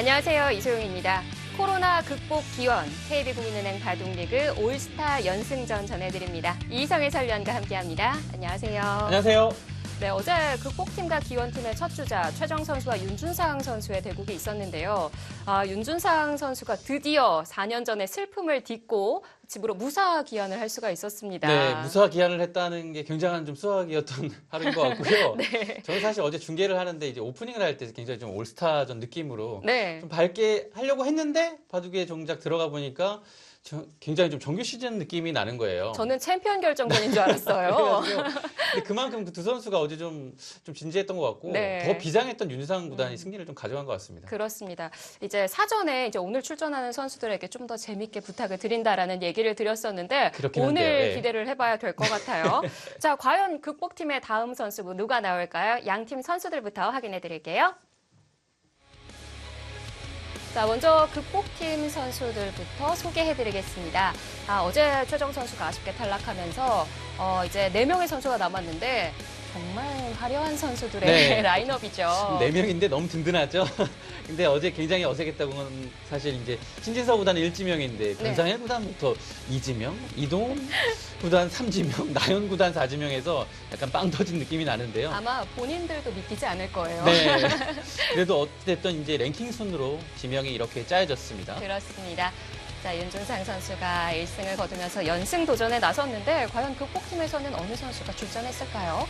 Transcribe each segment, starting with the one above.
안녕하세요. 이소영입니다. 코로나 극복 기원, KB국민은행 바둑리그 올스타 연승전 전해드립니다. 이희성 해설위원과 함께합니다. 안녕하세요. 안녕하세요. 네, 어제 극복팀과 기원팀의 첫 주자 최정 선수와 윤준상 선수의 대국이 있었는데요. 윤준상 선수가 드디어 4년 전에 슬픔을 딛고 집으로 무사 귀환을 할 수가 있었습니다. 네, 무사 귀환을 했다는 게 굉장한 좀 수학이었던 하루인 것 같고요. 네. 저는 사실 어제 중계를 하는데 이제 오프닝을 할 때 굉장히 좀 올스타전 느낌으로 네. 좀 밝게 하려고 했는데 바둑에 정작 들어가 보니까 굉장히 좀 정규 시즌 느낌이 나는 거예요. 저는 챔피언 결정전인 줄 알았어요. 그래가지고 근데 그만큼 그 두 선수가 어제 좀 진지했던 것 같고 네. 더 비장했던 윤상 구단이 승리를 좀 가져간 것 같습니다. 그렇습니다. 이제 사전에 이제 오늘 출전하는 선수들에게 좀 더 재밌게 부탁을 드린다라는 얘기를 드렸었는데 그렇긴 오늘 한데요. 네. 기대를 해봐야 될 것 같아요. 자, 과연 극복팀의 다음 선수 누가 나올까요? 양팀 선수들부터 확인해 드릴게요. 자, 먼저 극복팀 선수들부터 소개해드리겠습니다. 어제 최정 선수가 아쉽게 탈락하면서 이제 4명의 선수가 남았는데 정말 화려한 선수들의 네. 라인업이죠. 4명인데 너무 든든하죠. 근데 어제 굉장히 어색했다고는 사실 이제 신진서 구단은 1지명인데 군상 1구단부터 2지명, 이동훈 구단 3지명, 나연 구단 4지명에서 약간 빵 터진 느낌이 나는데요. 아마 본인들도 믿기지 않을 거예요. 네. 그래도 어쨌든 이제 랭킹 순으로 지명이 이렇게 짜여졌습니다. 그렇습니다. 자, 윤준상 선수가 1승을 거두면서 연승 도전에 나섰는데 과연 극복팀에서는 어느 선수가 출전했을까요?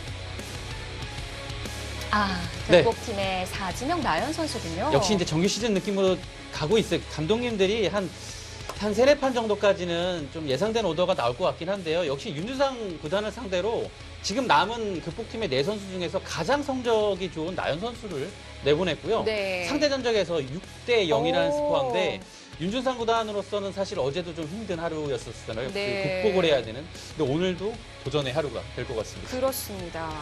네. 극복팀의 4지명 나연 선수군요. 역시 이제 정규 시즌 느낌으로 가고 있어요. 감독님들이 한 3-4판 정도까지는 좀 예상된 오더가 나올 것 같긴 한데요. 역시 윤준상 구단을 상대로 지금 남은 극복팀의 4선수 중에서 가장 성적이 좋은 나연 선수를 내보냈고요. 네. 상대 전적에서 6대 0이라는 스코어인데 윤준상 구단으로서는 사실 어제도 좀 힘든 하루였었잖아요. 네. 그 극복을 해야 되는. 근데 오늘도 도전의 하루가 될 것 같습니다. 그렇습니다.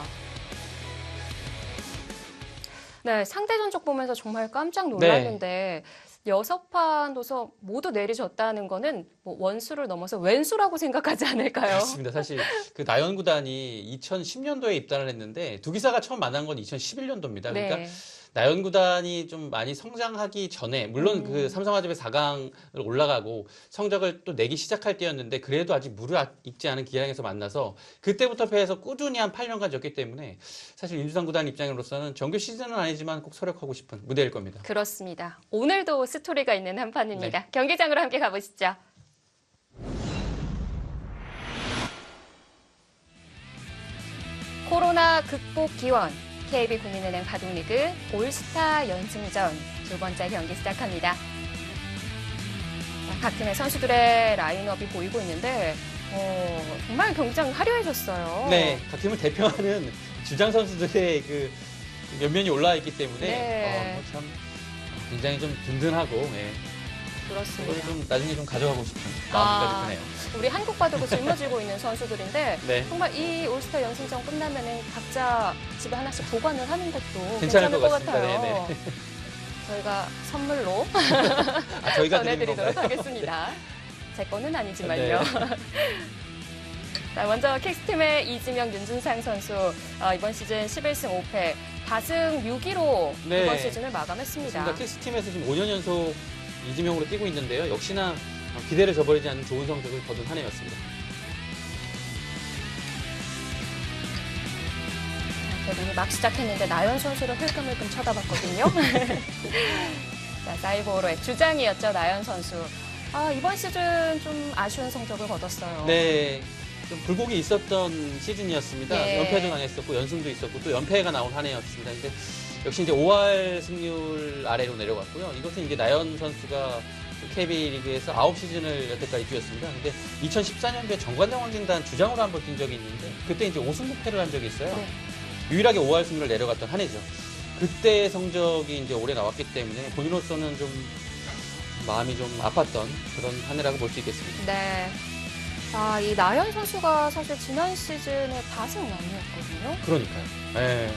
네, 상대 전적 보면서 정말 깜짝 놀랐는데 6판 도서 모두 내리졌다는 거는 뭐 원수를 넘어서 왼수라고 생각하지 않을까요? 그렇습니다. 사실 그 나연 구단이 2010년도에 입단을 했는데 두 기사가 처음 만난 건 2011년도입니다. 그러니까 네. 나연 구단이 좀 많이 성장하기 전에 물론 그 삼성화재배 4강을 올라가고 성적을 또 내기 시작할 때였는데 그래도 아직 무르익지 않은 기량에서 만나서 그때부터 패해서 꾸준히 한 8년간 졌기 때문에 사실 윤준상 구단 입장으로서는 정규 시즌은 아니지만 꼭 설역하고 싶은 무대일 겁니다. 그렇습니다. 오늘도 스토리가 있는 한 판입니다. 경기장으로 함께 가보시죠. 코로나 극복 기원, KB국민은행 바둑리그 올스타 연승전 두 번째 경기 시작합니다. 각 팀의 선수들의 라인업이 보이고 있는데 정말 경기장 화려해졌어요. 네, 각 팀을 대표하는 주장 선수들의 그 면면이 올라와 있기 때문에 네. 참 굉장히 좀 든든하고 그렇습니다. 그걸 좀 나중에 좀 가져가고 싶은 마음까지 드네요. 우리 한국 바둑을 짊어지고 있는 선수들인데 네. 정말 이 올스타 연승전 끝나면은 각자 집에 하나씩 보관을 하는 것도 괜찮을 괜찮을 것 것 같습니다. 같아요. 네, 저희가 선물로 저희가 드리는 전해드리도록 건가요? 하겠습니다. 제 거는 아니지만요. 네. 자, 먼저 킥스팀의 이지명, 윤준상 선수 이번 시즌 11승 5패, 다승 6위로 네. 이번 시즌을 마감했습니다. 그러니까 킥스팀에서 지금 5년 연속 이지명으로 뛰고 있는데요. 역시나 기대를 저버리지 않는 좋은 성적을 거둔 한 해였습니다. 대본이 막 시작했는데 나연 선수를 흘끔흘끔 쳐다봤거든요. 자, 사이버로의 주장이었죠, 나연 선수. 이번 시즌 좀 아쉬운 성적을 거뒀어요. 네, 좀 굴곡이 있었던 시즌이었습니다. 예. 연패도 당했었고 연승도 있었고 또 연패가 나온 한 해였습니다. 근데 역시 이제 5할 승률 아래로 내려갔고요. 이것은 이제 나연 선수가 KB리그에서 9시즌을 여태까지 뛰었습니다. 근데 2014년도에 정관장 황진단 주장으로 한번 뛴 적이 있는데 그때 이제 5승 6패를 한 적이 있어요. 네. 유일하게 5할 승률을 내려갔던 한 해죠. 그때 성적이 이제 올해 나왔기 때문에 본인으로서는 좀 마음이 좀 아팠던 그런 한 해라고 볼 수 있겠습니다. 네. 이 나연 선수가 사실 지난 시즌에 다승 남이었거든요. 그러니까요. 네.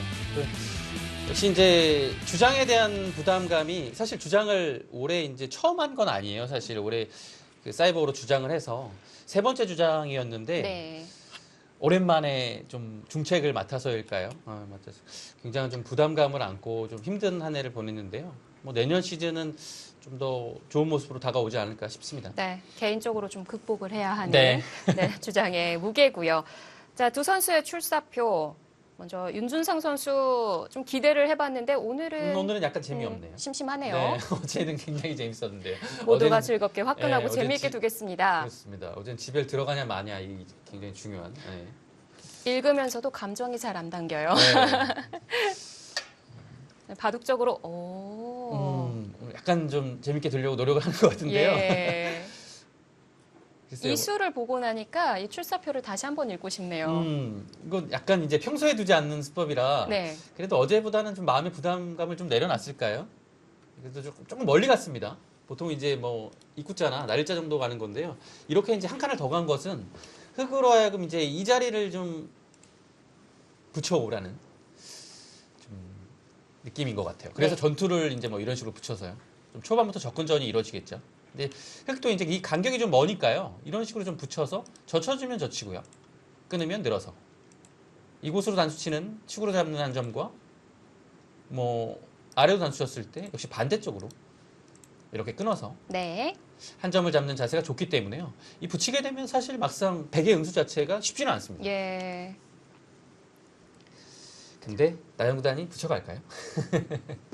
역시 이제 주장에 대한 부담감이 사실 주장을 올해 이제 처음 한 건 아니에요. 사실 올해 그 사이버로 주장을 해서 세 번째 주장이었는데 네. 오랜만에 좀 중책을 맡아서일까요? 맡아서 굉장히 좀 부담감을 안고 좀 힘든 한 해를 보냈는데요. 뭐 내년 시즌은 좀 더 좋은 모습으로 다가오지 않을까 싶습니다. 네, 개인적으로 좀 극복을 해야 하는 네. 네, 주장의 무게고요. 자, 두 선수의 출사표. 먼저 윤준상 선수 좀 기대를 해봤는데 오늘은 약간 재미없네요. 심심하네요. 네, 어제는 굉장히 재밌었는데요. 모두가 어제는- 즐겁게 화끈하고 네, 어제 재미있게 두겠습니다. 그렇습니다. 어제는 집에 들어가냐 마냐 이 굉장히 중요한. 네. 읽으면서도 감정이 잘 안 담겨요. 네. 바둑적으로 오. 약간 좀 재밌게 들려고 노력을 하는 것 같은데요. 예. 글쎄요. 이 수를 보고 나니까 이 출사표를 다시 한번 읽고 싶네요. 이거 약간 이제 평소에 두지 않는 수법이라 네. 그래도 어제보다는 좀 마음의 부담감을 좀 내려놨을까요? 그래도 조금 멀리 갔습니다. 보통 이제 뭐 입구자나 날일자 정도 가는 건데요. 이렇게 이제 한 칸을 더 간 것은 흙으로 하여금 이제 이 자리를 좀 붙여오라는 좀 느낌인 것 같아요. 그래서 네. 전투를 이제 뭐 이런 식으로 붙여서요. 좀 초반부터 접근전이 이루어지겠죠. 근데 흙도 이제 이 간격이 좀 머니까요. 이런 식으로 좀 붙여서 젖혀주면 젖히고요. 끊으면 늘어서. 이곳으로 단수 치는 축으로 잡는 한 점과 뭐 아래로 단수 쳤을 때 역시 반대쪽으로 이렇게 끊어서 네. 한 점을 잡는 자세가 좋기 때문에요. 이 붙이게 되면 사실 막상 백의 응수 자체가 쉽지는 않습니다. 예. 근데 나영구단이 붙여갈까요?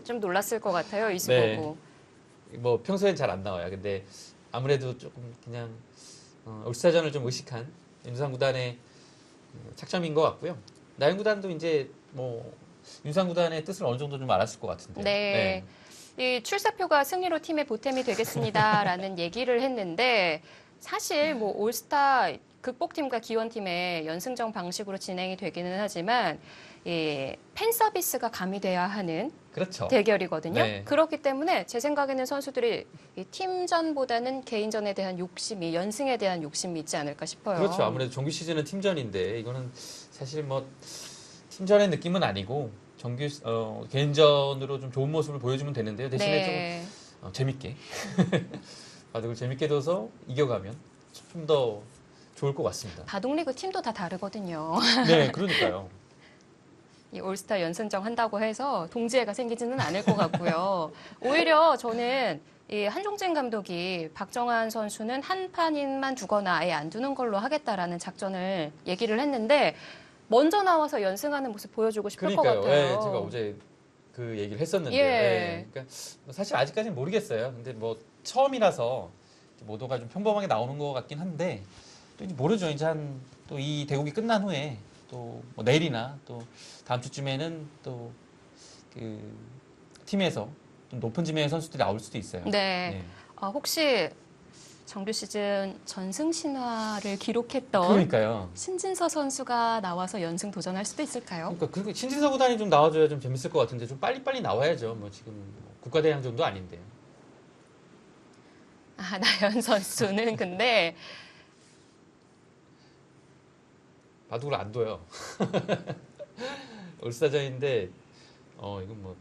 좀 놀랐을 것 같아요. 이 수 네. 보고. 뭐 평소엔 잘 안 나와요. 근데 아무래도 조금 그냥 올스타전을 좀 의식한 윤상 구단의 착점인 것 같고요. 나영 구단도 이제 뭐 윤상 구단의 뜻을 어느 정도 좀 알았을 것 같은데. 네. 이 출사표가 승리로 팀의 보탬이 되겠습니다라는 얘기를 했는데 사실 뭐 올스타 극복팀과 기원팀의 연승전 방식으로 진행이 되기는 하지만 이 팬 서비스가 가미돼야 하는 그렇죠. 대결이거든요. 네. 그렇기 때문에 제 생각에는 선수들이 이 팀전보다는 개인전에 대한 욕심이 연승에 대한 욕심이 있지 않을까 싶어요. 그렇죠. 아무래도 정규 시즌은 팀전인데 이거는 사실 뭐 팀전의 느낌은 아니고 정규 개인전으로 좀 좋은 모습을 보여주면 되는데요. 대신에 네. 좀 재밌게 바둑을 재밌게 둬서 이겨가면 좀 더 좋을 것 같습니다. 바둑리그 팀도 다 다르거든요. 네, 그러니까요. 이 올스타 연승정 한다고 해서 동지애가 생기지는 않을 것 같고요. 오히려 저는 이 한종진 감독이 박정환 선수는 한 판인만 두거나 아예 안 두는 걸로 하겠다라는 작전을 얘기를 했는데 먼저 나와서 연승하는 모습 보여주고 싶을 것 그러니까요. 같아요. 예, 제가 어제 그 얘기를 했었는데요. 예. 예, 그러니까 사실 아직까지는 모르겠어요. 근데 뭐 처음이라서 모두가 좀 평범하게 나오는 것 같긴 한데 또 이제 모르죠. 이제 한 또 이 대국이 끝난 후에 또 뭐 내일이나 또 다음 주쯤에는 또 그 팀에서 좀 높은 지명의 선수들이 나올 수도 있어요. 네. 혹시 정규 시즌 전승 신화를 기록했던 그러니까요. 신진서 선수가 나와서 연승 도전할 수도 있을까요? 그러니까 그 신진서 구단이 좀 나와줘야 좀 재밌을 것 같은데 좀 빨리빨리 나와야죠. 뭐 지금 뭐 국가대항 정도 아닌데. 나연 선수는 근데 바둑을 안 둬요. 올스타전인데 이건 뭐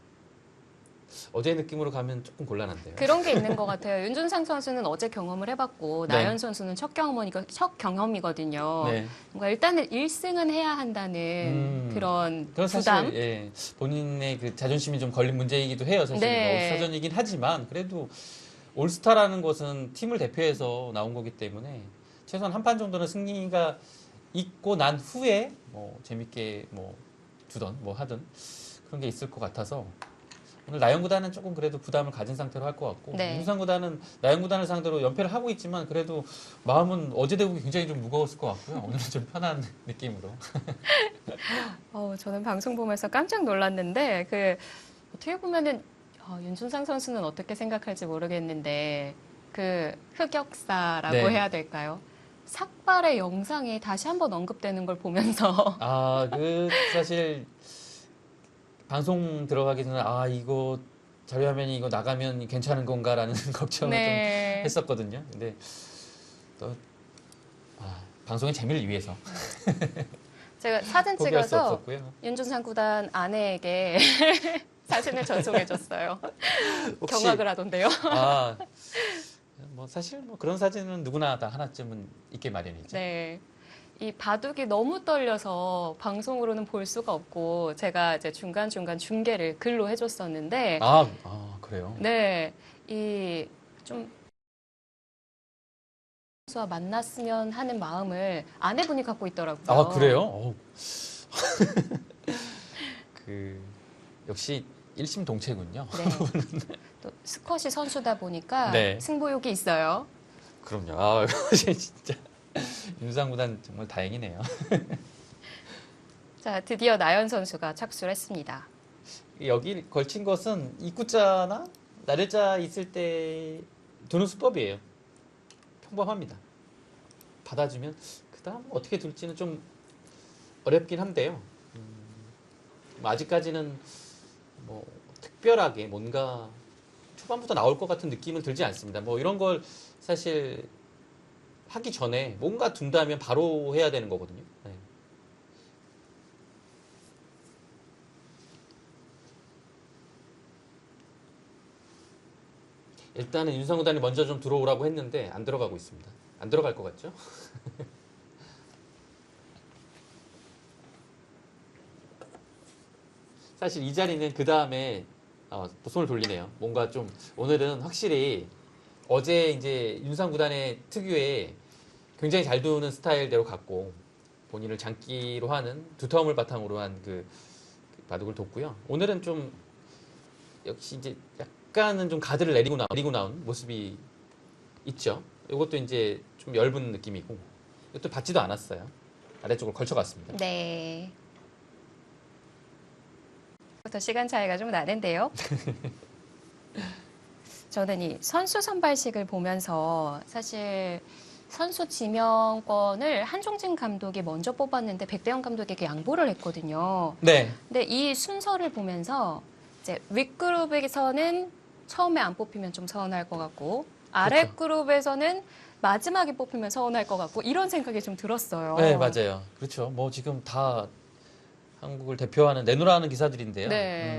어제 느낌으로 가면 조금 곤란한데요. 그런 게 있는 것 같아요. 윤준상 선수는 어제 경험을 해봤고 네. 나연 선수는 첫 경험이거든요. 네. 뭔가 일단은 1승은 해야 한다는 그런 그건 부담. 사실 예, 본인의 그 자존심이 좀 걸린 문제이기도 해요. 사실 네. 올스타전이긴 하지만 그래도 올스타라는 것은 팀을 대표해서 나온 거기 때문에 최소한 한 판 정도는 승리가 있고 난 후에 뭐 재밌게 뭐 두던 뭐 하든 그런 게 있을 것 같아서 오늘 나영 구단은 조금 그래도 부담을 가진 상태로 할 것 같고 네. 윤상 구단은 나영 구단을 상대로 연패를 하고 있지만 그래도 마음은 어제 대국이 굉장히 좀 무거웠을 것 같고요. 오늘은 좀 편한 느낌으로. 저는 방송 보면서 깜짝 놀랐는데 어떻게 보면은 윤준상 선수는 어떻게 생각할지 모르겠는데 그 흑역사라고 네. 해야 될까요? 삭발의 영상이 다시 한번 언급되는 걸 보면서 그 사실 방송 들어가기 전에 이거 자료화면이 이거 나가면 괜찮은 건가라는 걱정을 네. 좀 했었거든요. 근데 또 방송의 재미를 위해서 제가 사진 포기할 수 찍어서 없었고요. 윤준상 구단 아내에게 사진을 전송해줬어요. 혹시- 경악을 하던데요. 뭐 사실 뭐 그런 사진은 누구나 다 하나쯤은 있게 마련이죠. 네. 이 바둑이 너무 떨려서 방송으로는 볼 수가 없고 제가 이제 중간중간 중계를 글로 해줬었는데 그래요? 네, 이 좀 선수와 만났으면 하는 마음을 아내분이 갖고 있더라고요. 아, 그래요? 그 역시 일심동체군요. 네. 또 스쿼시 선수다 보니까 네. 승부욕이 있어요. 그럼요. 아, 진짜 윤상 구단 정말 다행이네요. 자, 드디어 나연 선수가 착수를 했습니다. 여기 걸친 것은 입구자나 나래자 있을 때 두는 수법이에요. 평범합니다. 받아주면 그다음 어떻게 둘지는 좀 어렵긴 한데요. 아직까지는 뭐 특별하게 뭔가 초반부터 나올 것 같은 느낌은 들지 않습니다. 뭐 이런 걸 사실 하기 전에 뭔가 둔다면 바로 해야 되는 거거든요. 네. 일단은 윤상구 단이 먼저 좀 들어오라고 했는데 안 들어가고 있습니다. 안 들어갈 것 같죠? 사실 이 자리는 그 다음에 손을 돌리네요. 뭔가 좀 오늘은 확실히 어제 이제 윤상 구단의 특유의 굉장히 잘 두는 스타일대로 갔고 본인을 장기로 하는 두터움을 바탕으로 한 그 바둑을 뒀고요. 오늘은 좀 역시 이제 약간은 좀 가드를 내리고 나온 모습이 있죠. 이것도 이제 좀 엷은 느낌이고 이것도 받지도 않았어요. 아래쪽을 걸쳐갔습니다. 네. 부터 시간 차이가 좀 나는데요. 저는 이 선수 선발식을 보면서 사실 선수 지명권을 한종진 감독이 먼저 뽑았는데 백대현 감독에게 양보를 했거든요. 네. 근데 이 순서를 보면서 이제 윗그룹에서는 처음에 안 뽑히면 좀 서운할 것 같고 아래 그룹에서는 마지막에 뽑히면 서운할 것 같고 이런 생각이 좀 들었어요. 네, 맞아요. 그렇죠. 뭐 지금 다 한국을 대표하는 내노라는 기사들인데요. 네.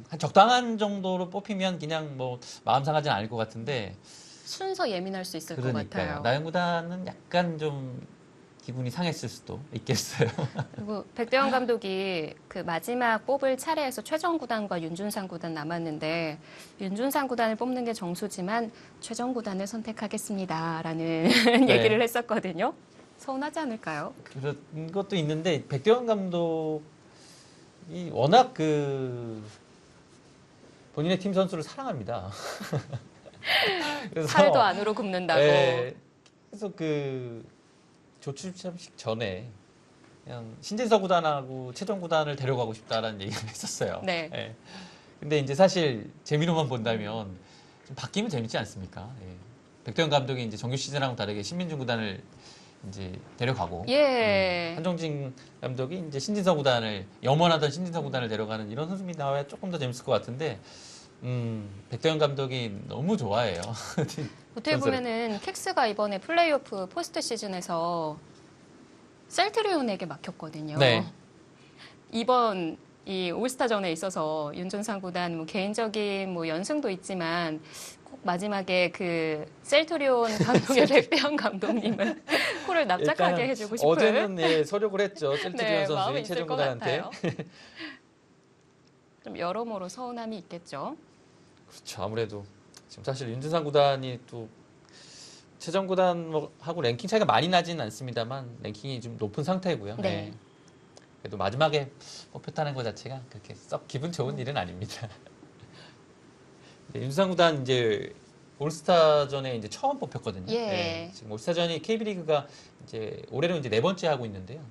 한 적당한 정도로 뽑히면 그냥 뭐 마음 상하진 않을 것 같은데 순서 예민할 수 있을 것 그러니까요. 같아요. 나영 구단은 약간 좀 기분이 상했을 수도 있겠어요. 그리고 백대현 감독이 그 마지막 뽑을 차례에서 최정 구단과 윤준상 구단 남았는데 윤준상 구단을 뽑는 게 정수지만 최정 구단을 선택하겠습니다라는 네. 얘기를 했었거든요. 서운하지 않을까요? 그런 것도 있는데 백대현 감독이 워낙 본인의 팀 선수를 사랑합니다. 그래서 살도 안으로 굽는다고. 예, 그래서 조출시합식 전에 그냥 신진서 구단하고 최정 구단을 데려가고 싶다라는 얘기를 했었어요. 네. 예. 근데 이제 사실 재미로만 본다면 좀 바뀌면 재밌지 않습니까? 예. 백도현 감독이 이제 정규 시즌하고 다르게 신민준 구단을 이제 데려가고 예. 한정진 감독이 이제 신진서 구단을 염원하던 신진서 구단을 데려가는 이런 선수들이 나와야 조금 더 재밌을 것 같은데 백도현 감독이 너무 좋아해요. 어떻게 보면은 캑스가 이번에 플레이오프 포스트 시즌에서 셀트리온에게 막혔거든요. 네. 이번 이 올스타전에 있어서 윤준상 구단 뭐 개인적인 뭐 연승도 있지만 꼭 마지막에 그 셀트리온 감독의 백대현 감독님은 코를 납작하게 해주고 싶은 어제는 예, 서력을 했죠. 셀트리온 네, 마음이 선수인 있을 최정 것 구단한테. 같아요. 좀 여러모로 서운함이 있겠죠. 그렇죠. 아무래도 지금 사실 윤준상 구단이 또 최정 구단하고 랭킹 차이가 많이 나지는 않습니다만 랭킹이 좀 높은 상태고요. 네. 그래도 마지막에 뽑혔다는 것 자체가 그렇게 썩 기분 좋은 일은 아닙니다. 윤준상 구단 이제 올스타전에 이제 처음 뽑혔거든요. 예. 네, 지금 올스타전이 KB리그가 이제 올해로 이제 4번째 하고 있는데요.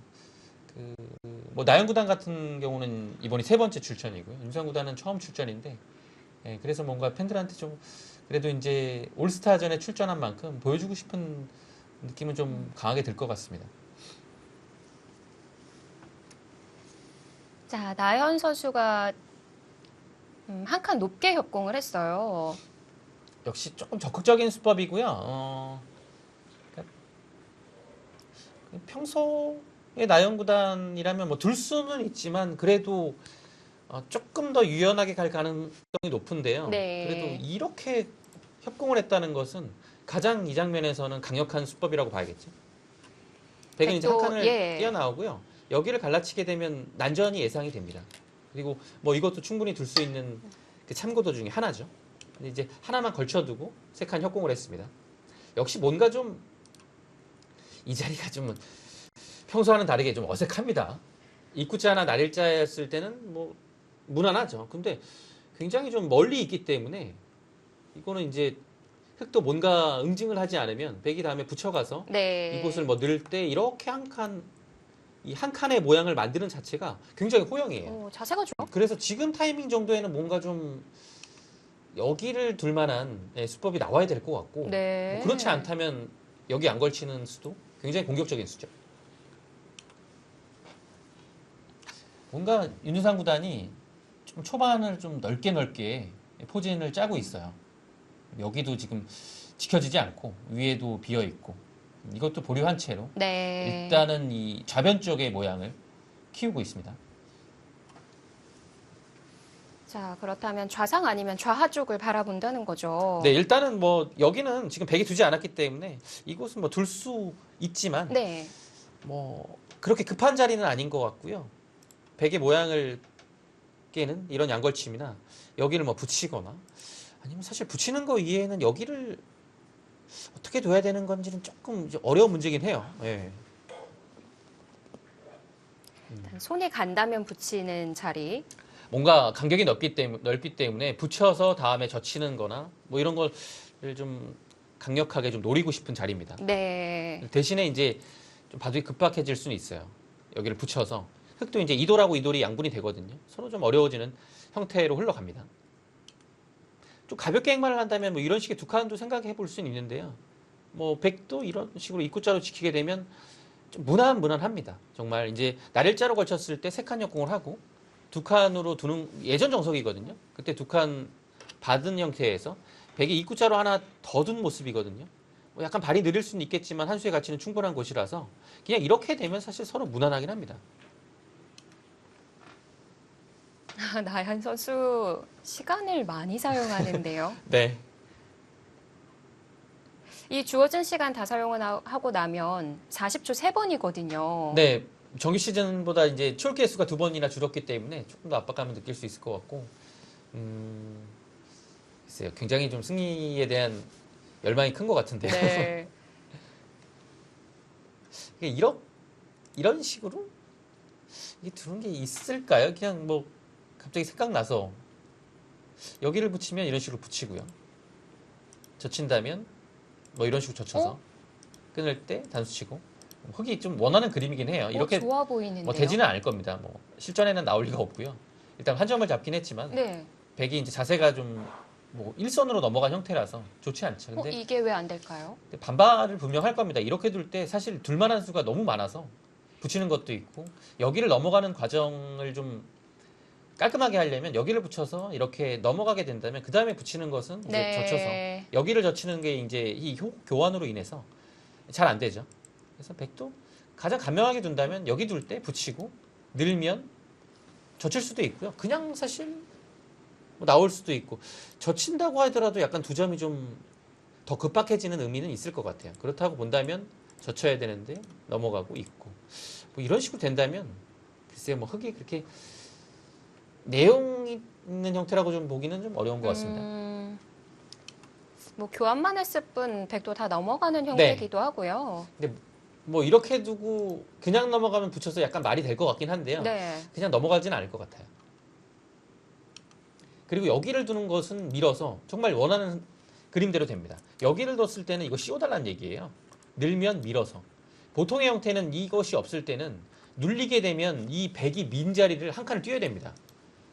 뭐 나영 구단 같은 경우는 이번이 3번째 출전이고요. 윤준상 구단은 처음 출전인데, 예, 그래서 뭔가 팬들한테 좀 그래도 이제 올스타전에 출전한 만큼 보여주고 싶은 느낌은 좀 강하게 들 것 같습니다. 자, 나연 선수가 한 칸 높게 협공을 했어요. 역시 조금 적극적인 수법이고요. 그러니까 평소에 나영 구단이라면 뭐 둘 수는 있지만 그래도 조금 더 유연하게 갈 가능성이 높은데요. 네. 그래도 이렇게 협공을 했다는 것은 가장 이 장면에서는 강력한 수법이라고 봐야겠죠. 백은 이제 한 칸을 예. 뛰어나오고요. 여기를 갈라치게 되면 난전이 예상이 됩니다. 그리고 뭐 이것도 충분히 둘 수 있는 그 참고도 중에 하나죠. 근데 이제 하나만 걸쳐두고 세 칸 협공을 했습니다. 역시 뭔가 좀 이 자리가 좀 평소와는 다르게 좀 어색합니다. 입구자 하나 날일자였을 때는 뭐 무난하죠. 근데 굉장히 좀 멀리 있기 때문에 이거는 이제 흙도 뭔가 응징을 하지 않으면 백이 다음에 붙여가서 네. 이곳을 뭐 넣을 때 이렇게 이 한 칸의 모양을 만드는 자체가 굉장히 호영이에요. 자세가 좋아. 그래서 지금 타이밍 정도에는 뭔가 좀 여기를 둘 만한 수법이 나와야 될 것 같고 네. 뭐 그렇지 않다면 여기 안 걸치는 수도 굉장히 공격적인 수죠. 뭔가 윤유상 구단이 좀 초반을 좀 넓게 포진을 짜고 있어요. 여기도 지금 지켜지지 않고 위에도 비어 있고 이것도 보류한 채로 네. 일단은 이 좌변 쪽의 모양을 키우고 있습니다. 자, 그렇다면 좌상 아니면 좌하 쪽을 바라본다는 거죠. 네, 일단은 뭐 여기는 지금 백이 두지 않았기 때문에 이곳은 뭐 둘 수 있지만 네. 뭐 그렇게 급한 자리는 아닌 것 같고요. 백의 모양을 깨는 이런 양걸침이나 여기를 뭐 붙이거나 아니면 사실 붙이는 거 이외에는 여기를 어떻게 둬야 되는 건지는 조금 이제 어려운 문제긴 해요. 예. 일단 손에 간다면 붙이는 자리. 뭔가 간격이 넓기 때문에 붙여서 다음에 젖히는 거나 뭐 이런 걸 좀 강력하게 좀 노리고 싶은 자리입니다. 네. 대신에 이제 좀 바둑이 급박해질 수는 있어요. 여기를 붙여서 흙도 이제 이돌하고 이돌이 양분이 되거든요. 서로 좀 어려워지는 형태로 흘러갑니다. 좀 가볍게 행만을 한다면 뭐 이런 식의 두 칸도 생각해 볼 수는 있는데요. 뭐 백도 이런 식으로 입구자로 지키게 되면 좀 무난합니다. 정말 이제 날일자로 걸쳤을 때 세 칸 역공을 하고 두 칸으로 두는 예전 정석이거든요. 그때 두 칸 받은 형태에서 백이 입구자로 하나 더 둔 모습이거든요. 뭐 약간 발이 느릴 수는 있겠지만 한 수의 가치는 충분한 곳이라서 그냥 이렇게 되면 사실 서로 무난하긴 합니다. 나연 선수 시간을 많이 사용하는데요. 네. 이 주어진 시간 다 사용하고 나면 40초 3번이거든요. 네. 정규 시즌보다 이제 출계 수가 2번이나 줄었기 때문에 조금 더 압박감을 느낄 수 있을 것 같고, 글쎄요. 굉장히 좀 승리에 대한 열망이 큰 것 같은데요. 네. 이런 식으로 이게 두는 게 있을까요? 그냥 뭐 갑자기 생각나서 여기를 붙이면 이런 식으로 붙이고요. 젖힌다면 뭐 이런 식으로 젖혀서 끊을 때 단수 치고 흙이 좀 원하는 그림이긴 해요. 이렇게 좋아 보이는데요. 뭐 되지는 않을 겁니다. 뭐 실전에는 나올 리가 없고요. 일단 한 점을 잡긴 했지만 네. 백이 이제 자세가 좀 뭐 일선으로 넘어간 형태라서 좋지 않죠. 근데 이게 왜 안 될까요? 반발을 분명 할 겁니다. 이렇게 둘 때 사실 둘만한 수가 너무 많아서 붙이는 것도 있고 여기를 넘어가는 과정을 좀 깔끔하게 하려면 여기를 붙여서 이렇게 넘어가게 된다면 그 다음에 붙이는 것은 이제 네. 젖혀서 여기를 젖히는 게 이제 이 교환으로 인해서 잘 안 되죠. 그래서 백도 가장 간명하게 둔다면 여기 둘 때 붙이고 늘면 젖힐 수도 있고요. 그냥 사실 뭐 나올 수도 있고 젖힌다고 하더라도 약간 두 점이 좀 더 급박해지는 의미는 있을 것 같아요. 그렇다고 본다면 젖혀야 되는데 넘어가고 있고 뭐 이런 식으로 된다면 글쎄요 뭐 흙이 그렇게 내용 있는 형태라고 좀 보기는 좀 어려운 것 같습니다. 뭐 교환만 했을 뿐 백도 다 넘어가는 네. 형태이기도 하고요. 근데 뭐 이렇게 두고 그냥 넘어가면 붙여서 약간 말이 될 것 같긴 한데요. 네. 그냥 넘어가지는 않을 것 같아요. 그리고 여기를 두는 것은 밀어서 정말 원하는 그림대로 됩니다. 여기를 뒀을 때는 이거 씌워달라는 얘기예요. 늘면 밀어서. 보통의 형태는 이것이 없을 때는 눌리게 되면 이 백이 민 자리를 한 칸을 뛰어야 됩니다.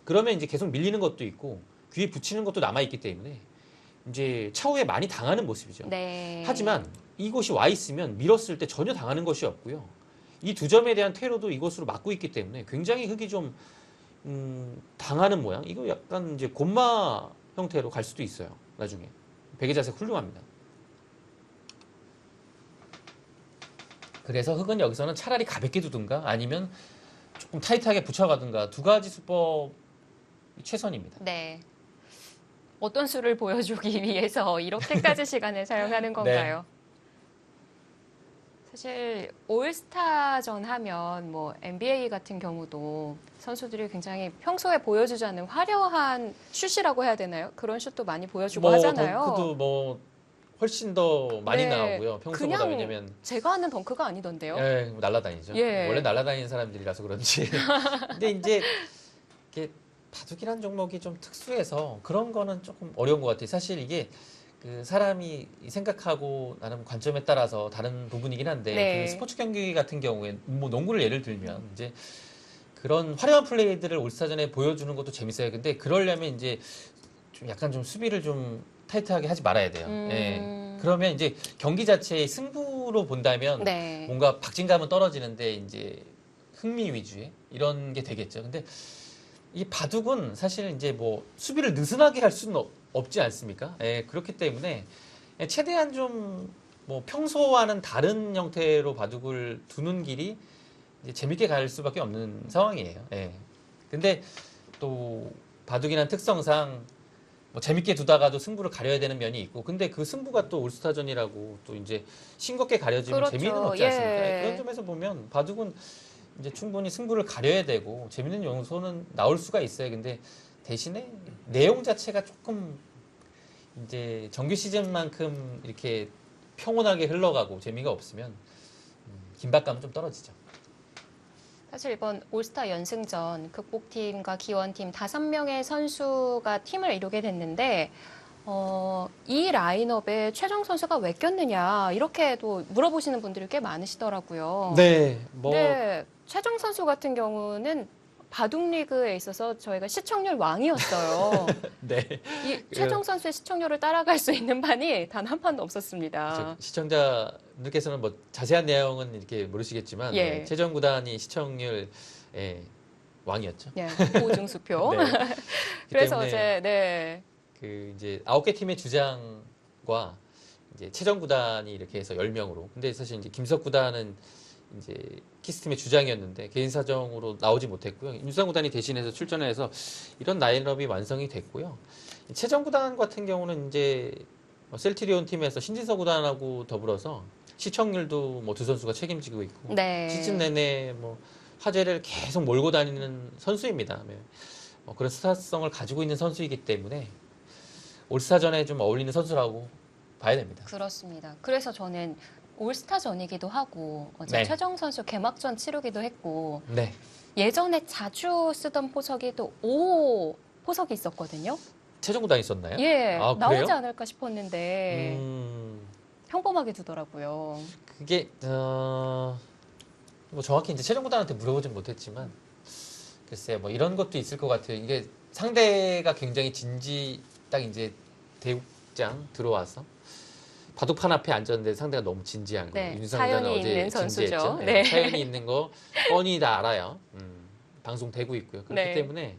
그러면 이제 계속 밀리는 것도 있고 귀에 붙이는 것도 남아있기 때문에 이제 차후에 많이 당하는 모습이죠. 네. 하지만 이곳이 와 있으면 밀었을 때 전혀 당하는 것이 없고요. 이 두 점에 대한 퇴로도 이곳으로 막고 있기 때문에 굉장히 흙이 좀 당하는 모양. 이거 약간 이제 곤마 형태로 갈 수도 있어요. 나중에 백의 자세 훌륭합니다. 그래서 흙은 여기서는 차라리 가볍게 두든가 아니면 조금 타이트하게 붙여가든가 두 가지 수법이 최선입니다. 네. 어떤 수를 보여주기 위해서 이렇게까지 시간을 사용하는 건가요? 사실 올스타전 하면 뭐 NBA 같은 경우도 선수들이 굉장히 평소에 보여주지 않는 화려한 슛이라고 해야 되나요? 그런 슛도 많이 보여주고 하잖아요. 덩크도 뭐 훨씬 더 많이 네. 나오고요. 평소보다. 그냥 왜냐면 제가 하는 덩크가 아니던데요. 예, 날아다니죠. 예. 원래 날아다니는 사람들이라서 그런지. 근데 이제 이게 바둑이란 종목이 좀 특수해서 그런 거는 조금 어려운 것 같아요. 사실 이게 그 사람이 생각하고 나름 관점에 따라서 다른 부분이긴 한데 네. 그 스포츠 경기 같은 경우에 뭐 농구를 예를 들면 이제 그런 화려한 플레이들을 올스타전에 보여주는 것도 재밌어요. 근데 그러려면 이제 좀 약간 좀 수비를 좀 타이트하게 하지 말아야 돼요. 예. 그러면 이제 경기 자체의 승부로 본다면 네. 뭔가 박진감은 떨어지는데 이제 흥미 위주의 이런 게 되겠죠. 근데 이 바둑은 사실 이제 뭐 수비를 느슨하게 할 수는 없지 않습니까? 예, 그렇기 때문에 최대한 좀 뭐 평소와는 다른 형태로 바둑을 두는 길이 이제 재밌게 갈 수밖에 없는 상황이에요. 예. 근데 또 바둑이란 특성상 뭐 재밌게 두다가도 승부를 가려야 되는 면이 있고, 근데 그 승부가 또 올스타전이라고 또 이제 싱겁게 가려지면 그렇죠. 재미는 없지 않습니까? 예. 그런 점에서 보면 바둑은 이제 충분히 승부를 가려야 되고 재밌는 요소는 나올 수가 있어요. 근데 대신에 내용 자체가 조금 이제 정규 시즌만큼 이렇게 평온하게 흘러가고 재미가 없으면 긴박감은 좀 떨어지죠. 사실 이번 올스타 연승전 극복팀과 기원팀 5명의 선수가 팀을 이루게 됐는데 이 라인업에 최정 선수가 왜 꼈느냐 이렇게도 물어보시는 분들이 꽤 많으시더라고요. 네, 뭐 네, 최정 선수 같은 경우는 바둑리그에 있어서 저희가 시청률 왕이었어요. 네. 이 최정 선수의 시청률을 따라갈 수 있는 판이 단 한 판도 없었습니다. 시청자분들께서는 뭐 자세한 내용은 이렇게 모르시겠지만 예. 네, 최정 구단이 시청률 왕이었죠. 예, 보증수표. 네. 그래서 때문에 이제 네. 그 이제 9개 팀의 주장과 이제 최정 구단이 이렇게 해서 10명으로. 근데 사실 이제 김석 구단은 이제 키스팀의 주장이었는데 개인 사정으로 나오지 못했고요. 윤상 구단이 대신해서 출전해서 이런 라인업이 완성이 됐고요. 최정 구단 같은 경우는 이제 셀티리온 팀에서 신진서 구단하고 더불어서 시청률도 뭐 두 선수가 책임지고 있고 네. 시즌 내내 뭐 화제를 계속 몰고 다니는 선수입니다. 그런 스타성을 가지고 있는 선수이기 때문에 올스타전에 좀 어울리는 선수라고 봐야 됩니다. 그렇습니다. 그래서 저는 올스타전이기도 하고 어제 네. 최정 선수 개막전 치르기도 했고 네. 예전에 자주 쓰던 포석이 또 5 포석이 있었거든요. 최정 구단이 있었나요? 예, 아, 그래요? 나오지 않을까 싶었는데 평범하게 두더라고요. 그게 뭐 정확히 이제 최정 구단한테 물어보진 못했지만 글쎄요, 뭐 이런 것도 있을 것 같아요. 이게 상대가 굉장히 딱 이제 대국장 들어와서 바둑판 앞에 앉았는데 상대가 너무 진지한 거예요. 네, 윤상 사연이 구단은 어제 있는 선수죠. 진지했죠. 네. 사연이 있는 거 뻔히 다 알아요. 방송되고 있고요. 그렇기 네. 때문에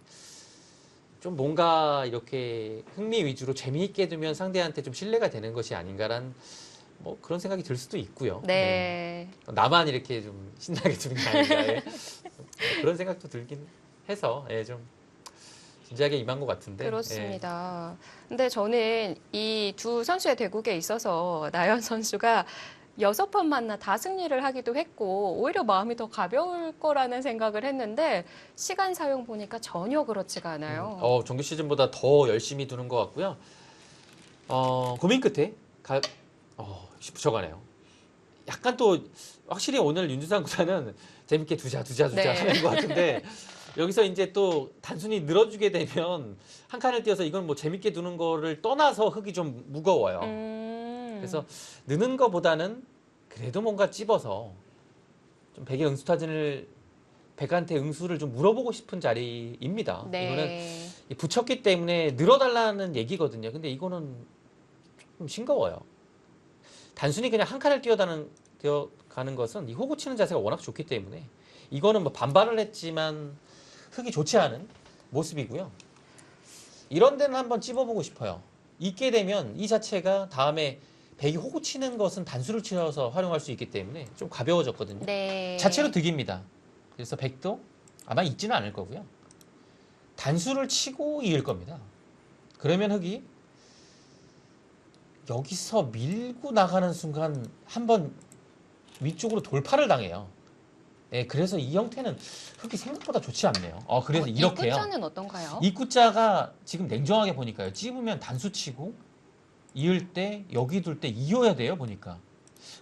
좀 뭔가 이렇게 흥미 위주로 재미있게 두면 상대한테 좀 신뢰가 되는 것이 아닌가란 뭐 그런 생각이 들 수도 있고요. 네. 나만 이렇게 좀 신나게 두는 게 아닌가. 그런 생각도 들긴 해서 좀 진지하게 임한 것 같은데. 그렇습니다. 근데 저는 이 두 선수의 대국에 있어서 나연 선수가 6번 만나 다 승리를 하기도 했고 오히려 마음이 더 가벼울 거라는 생각을 했는데 시간 사용 보니까 전혀 그렇지가 않아요. 정규 시즌보다 더 열심히 두는 것 같고요. 고민 끝에 붙여가네요. 약간 또 확실히 오늘 윤주상 구단은 재밌게 두자 네. 하는 것 같은데 여기서 이제 또 단순히 늘어주게 되면 한 칸을 띄어서 이건 뭐 재밌게 두는 거를 떠나서 흙이 좀 무거워요. 그래서 느는 거보다는 그래도 뭔가 찝어서 좀 백의 백한테 응수를 좀 물어보고 싶은 자리입니다. 네. 이거는 붙였기 때문에 늘어달라는 얘기거든요. 근데 이거는 좀 싱거워요. 단순히 그냥 한 칸을 뛰어가는 것은 이 호구 치는 자세가 워낙 좋기 때문에 이거는 뭐 반발을 했지만 흙이 좋지 않은 모습이고요. 이런 데는 한번 찝어보고 싶어요. 있게 되면 이 자체가 다음에 백이 호구 치는 것은 단수를 치어서 활용할 수 있기 때문에 좀 가벼워졌거든요. 네. 자체로 득입니다. 그래서 백도 아마 있지는 않을 거고요. 단수를 치고 이을 겁니다. 그러면 흙이 여기서 밀고 나가는 순간 한번 위쪽으로 돌파를 당해요. 예, 그래서 이 형태는 흙이 생각보다 좋지 않네요. 그래서 이 이렇게요. 끝자는 어떤가요? 입구자가 지금 냉정하게 보니까요. 찝으면 단수 치고 이을 때 여기 둘 때 이어야 돼요. 보니까.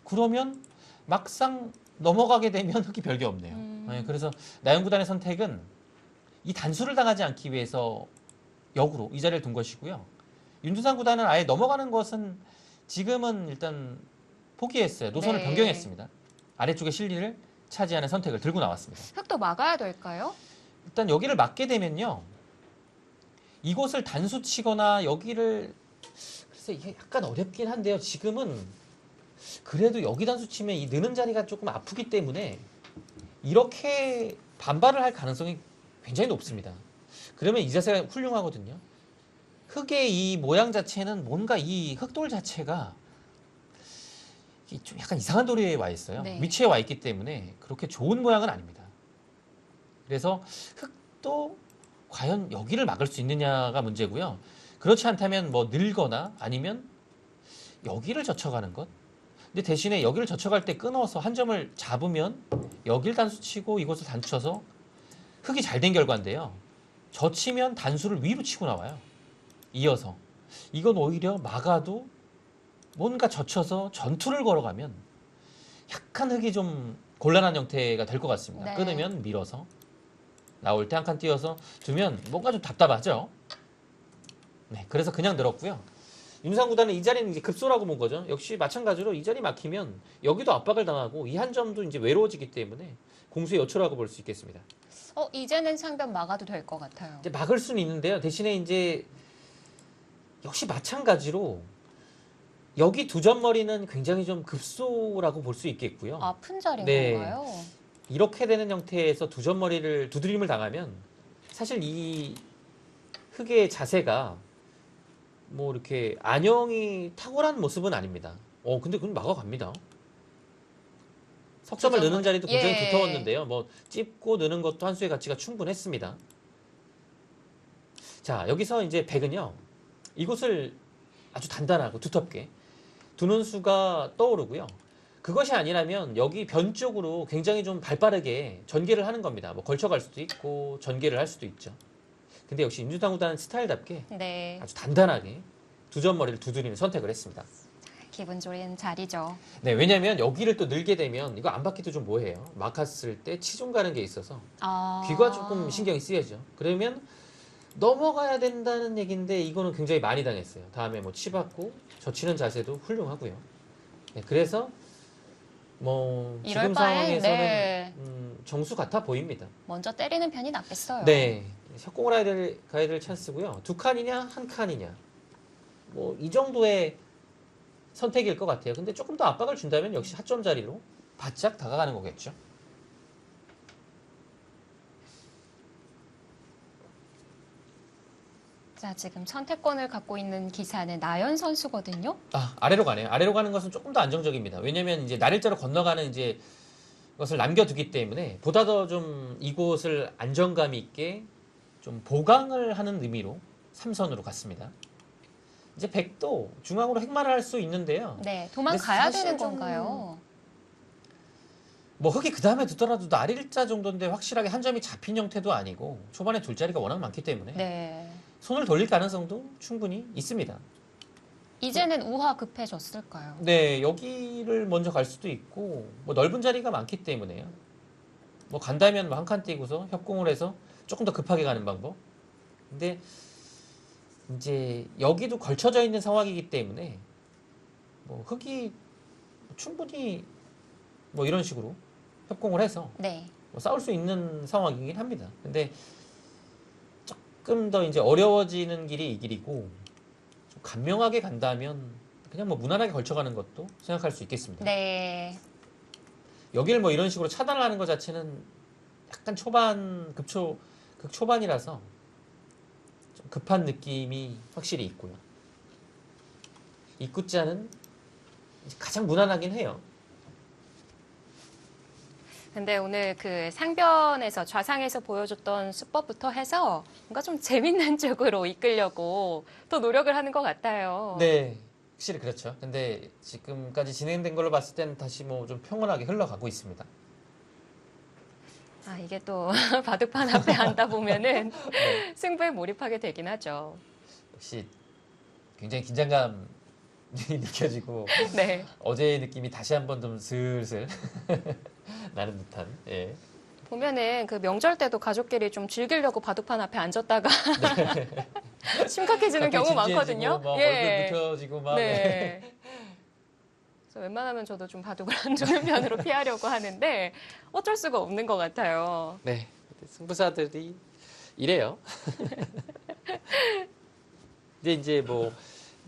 그러면 막상 넘어가게 되면 흙이 별게 없네요. 네, 그래서 나영구단의 선택은 이 단수를 당하지 않기 위해서 역으로 이 자리를 둔 것이고요. 윤준상 구단은 아예 넘어가는 것은 지금은 일단 포기했어요. 노선을 네. 변경했습니다. 아래쪽에 실리를 차지하는 선택을 들고 나왔습니다. 흙도 막아야 될까요? 일단 여기를 막게 되면요. 이곳을 단수 치거나 여기를 글쎄 이게 약간 어렵긴 한데요. 지금은 그래도 여기 단수 치면 이 느는 자리가 조금 아프기 때문에 이렇게 반발을 할 가능성이 굉장히 높습니다. 그러면 이 자세가 훌륭하거든요. 흙의 이 모양 자체는 뭔가 이 흙돌 자체가 좀 약간 이상한 도리에 와 있어요. 네. 위치에 와 있기 때문에 그렇게 좋은 모양은 아닙니다. 그래서 흙도 과연 여기를 막을 수 있느냐가 문제고요. 그렇지 않다면 뭐 늘거나 아니면 여기를 젖혀가는 것. 근데 대신에 여기를 젖혀갈 때 끊어서 한 점을 잡으면 여기를 단수 치고 이곳을 단수 쳐서 흙이 잘 된 결과인데요. 젖히면 단수를 위로 치고 나와요. 이어서. 이건 오히려 막아도 뭔가 젖혀서 전투를 걸어가면 약간 흙이 좀 곤란한 형태가 될 것 같습니다. 네. 끊으면 밀어서 나올 때 한 칸 띄어서 두면 뭔가 좀 답답하죠. 네, 그래서 그냥 늘었고요. 윤상 구단은 이 자리는 이제 급소라고 본 거죠. 역시 마찬가지로 이 자리 막히면 여기도 압박을 당하고 이 한 점도 이제 외로워지기 때문에 공수의 여초라고 볼 수 있겠습니다. 이제는 상변 막아도 될 것 같아요. 이제 막을 수는 있는데요. 대신에 이제 역시 마찬가지로 여기 두 점 머리는 굉장히 좀 급소라고 볼 수 있겠고요. 아픈 자리인 네. 건가요? 이렇게 되는 형태에서 두 점 머리를 두드림을 당하면 사실 이 흙의 자세가 뭐 이렇게 안영이 탁월한 모습은 아닙니다. 근데 그건 막아갑니다. 석점을 넣는 자리도 굉장히 예. 두터웠는데요. 뭐 찝고 넣는 것도 한 수의 가치가 충분했습니다. 자, 여기서 이제 백은요. 이곳을 아주 단단하고 두텁게 두는 수가 떠오르고요. 그것이 아니라면 여기 변 쪽으로 굉장히 좀 발빠르게 전개를 하는 겁니다. 뭐 걸쳐갈 수도 있고 전개를 할 수도 있죠. 근데 역시 임준상 구단은 스타일답게 네. 아주 단단하게 두 점 머리를 두드리는 선택을 했습니다. 기분 좋은 자리죠. 네, 왜냐하면 여기를 또 늘게 되면 이거 안 받기도 좀 뭐해요. 막았을 때 치중 가는 게 있어서 귀가 조금 신경이 쓰여져. 그러면 넘어가야 된다는 얘기인데 이거는 굉장히 많이 당했어요. 다음에 뭐 치받고 젖히는 자세도 훌륭하고요. 네, 그래서 뭐 이럴 지금 바엔, 상황에서는 네. 정수 같아 보입니다. 먼저 때리는 편이 낫겠어요. 네, 협공을 가야 될 찬스고요. 두 칸이냐 한 칸이냐 뭐 이 정도의 선택일 것 같아요. 근데 조금 더 압박을 준다면 역시 하점 자리로 바짝 다가가는 거겠죠. 자, 지금 선택권을 갖고 있는 기사는 나연 선수거든요. 아래로 가네요. 아래로 가는 것은 조금 더 안정적입니다. 왜냐면 이제 날일자로 건너가는 이제 것을 남겨두기 때문에 보다 더 좀 이곳을 안정감 있게 좀 보강을 하는 의미로 3선으로 갔습니다. 이제 백도 중앙으로 핵마를 할 수 있는데요. 네, 도망가야 근데 사실 되는 좀 건가요? 뭐 흙이 그 다음에 두더라도 날일자 정도인데 확실하게 한 점이 잡힌 형태도 아니고 초반에 둘 자리가 워낙 많기 때문에 네. 손을 돌릴 가능성도 충분히 있습니다. 이제는 우화 급해졌을까요? 네, 여기를 먼저 갈 수도 있고 뭐 넓은 자리가 많기 때문에요. 뭐 간다면 한 칸 띄고서 협공을 해서 조금 더 급하게 가는 방법. 근데 이제 여기도 걸쳐져 있는 상황이기 때문에 뭐 흙이 충분히 뭐 이런 식으로 협공을 해서 네. 뭐 싸울 수 있는 상황이긴 합니다. 근데 조금 더 이제 어려워지는 길이 이 길이고 좀 간명하게 간다면 그냥 뭐 무난하게 걸쳐가는 것도 생각할 수 있겠습니다. 네. 여기를 뭐 이런 식으로 차단을 하는 것 자체는 약간 초반 극초반이라서 좀 급한 느낌이 확실히 있고요. 입구자는 가장 무난하긴 해요. 근데 오늘 그 상변에서 좌상에서 보여줬던 수법부터 해서 뭔가 좀 재밌는 쪽으로 이끌려고 더 노력을 하는 것 같아요. 네. 확실히 그렇죠. 근데 지금까지 진행된 걸로 봤을 때는 다시 뭐 좀 평온하게 흘러가고 있습니다. 아, 이게 또 바둑판 앞에 앉다 보면은 네. 승부에 몰입하게 되긴 하죠. 역시 굉장히 긴장감이 느껴지고 네. 어제의 느낌이 다시 한번 좀 슬슬 나는 듯한. 예. 보면은 그 명절 때도 가족끼리 좀 즐기려고 바둑판 앞에 앉았다가 심각해지는 경우 많거든요. 막 얼굴 붉혀지고 막. 네. 그래서 웬만하면 저도 좀 바둑을 안 두는 편으로 피하려고 하는데 어쩔 수가 없는 것 같아요. 네. 승부사들이 이래요. 근데 이제 뭐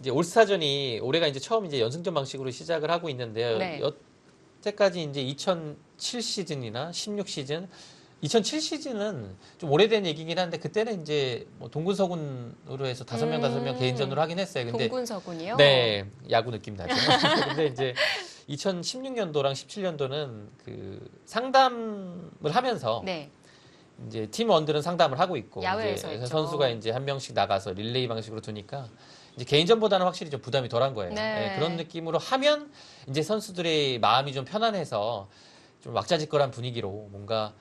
이제 올스타전이 올해가 이제 처음 이제 연승전 방식으로 시작을 하고 있는데요. 네. 여태까지 이제 2007 시즌이나 16 시즌, 2007 시즌은 좀 오래된 얘기긴 한데 그때는 이제 뭐 동군서군으로 해서 5명 5명 개인전으로 하긴 했어요. 근데 동군서군이요? 네, 야구 느낌 나죠. 근데 이제 2016년도랑 17년도는 그 상담을 하면서 네. 이제 팀원들은 상담을 하고 있고 야외에서 이제 했죠. 선수가 이제 한 명씩 나가서 릴레이 방식으로 두니까 이제 개인전보다는 확실히 좀 부담이 덜한 거예요. 네. 네, 그런 느낌으로 하면 이제 선수들의 마음이 좀 편안해서 좀 왁자지껄한 분위기로 뭔가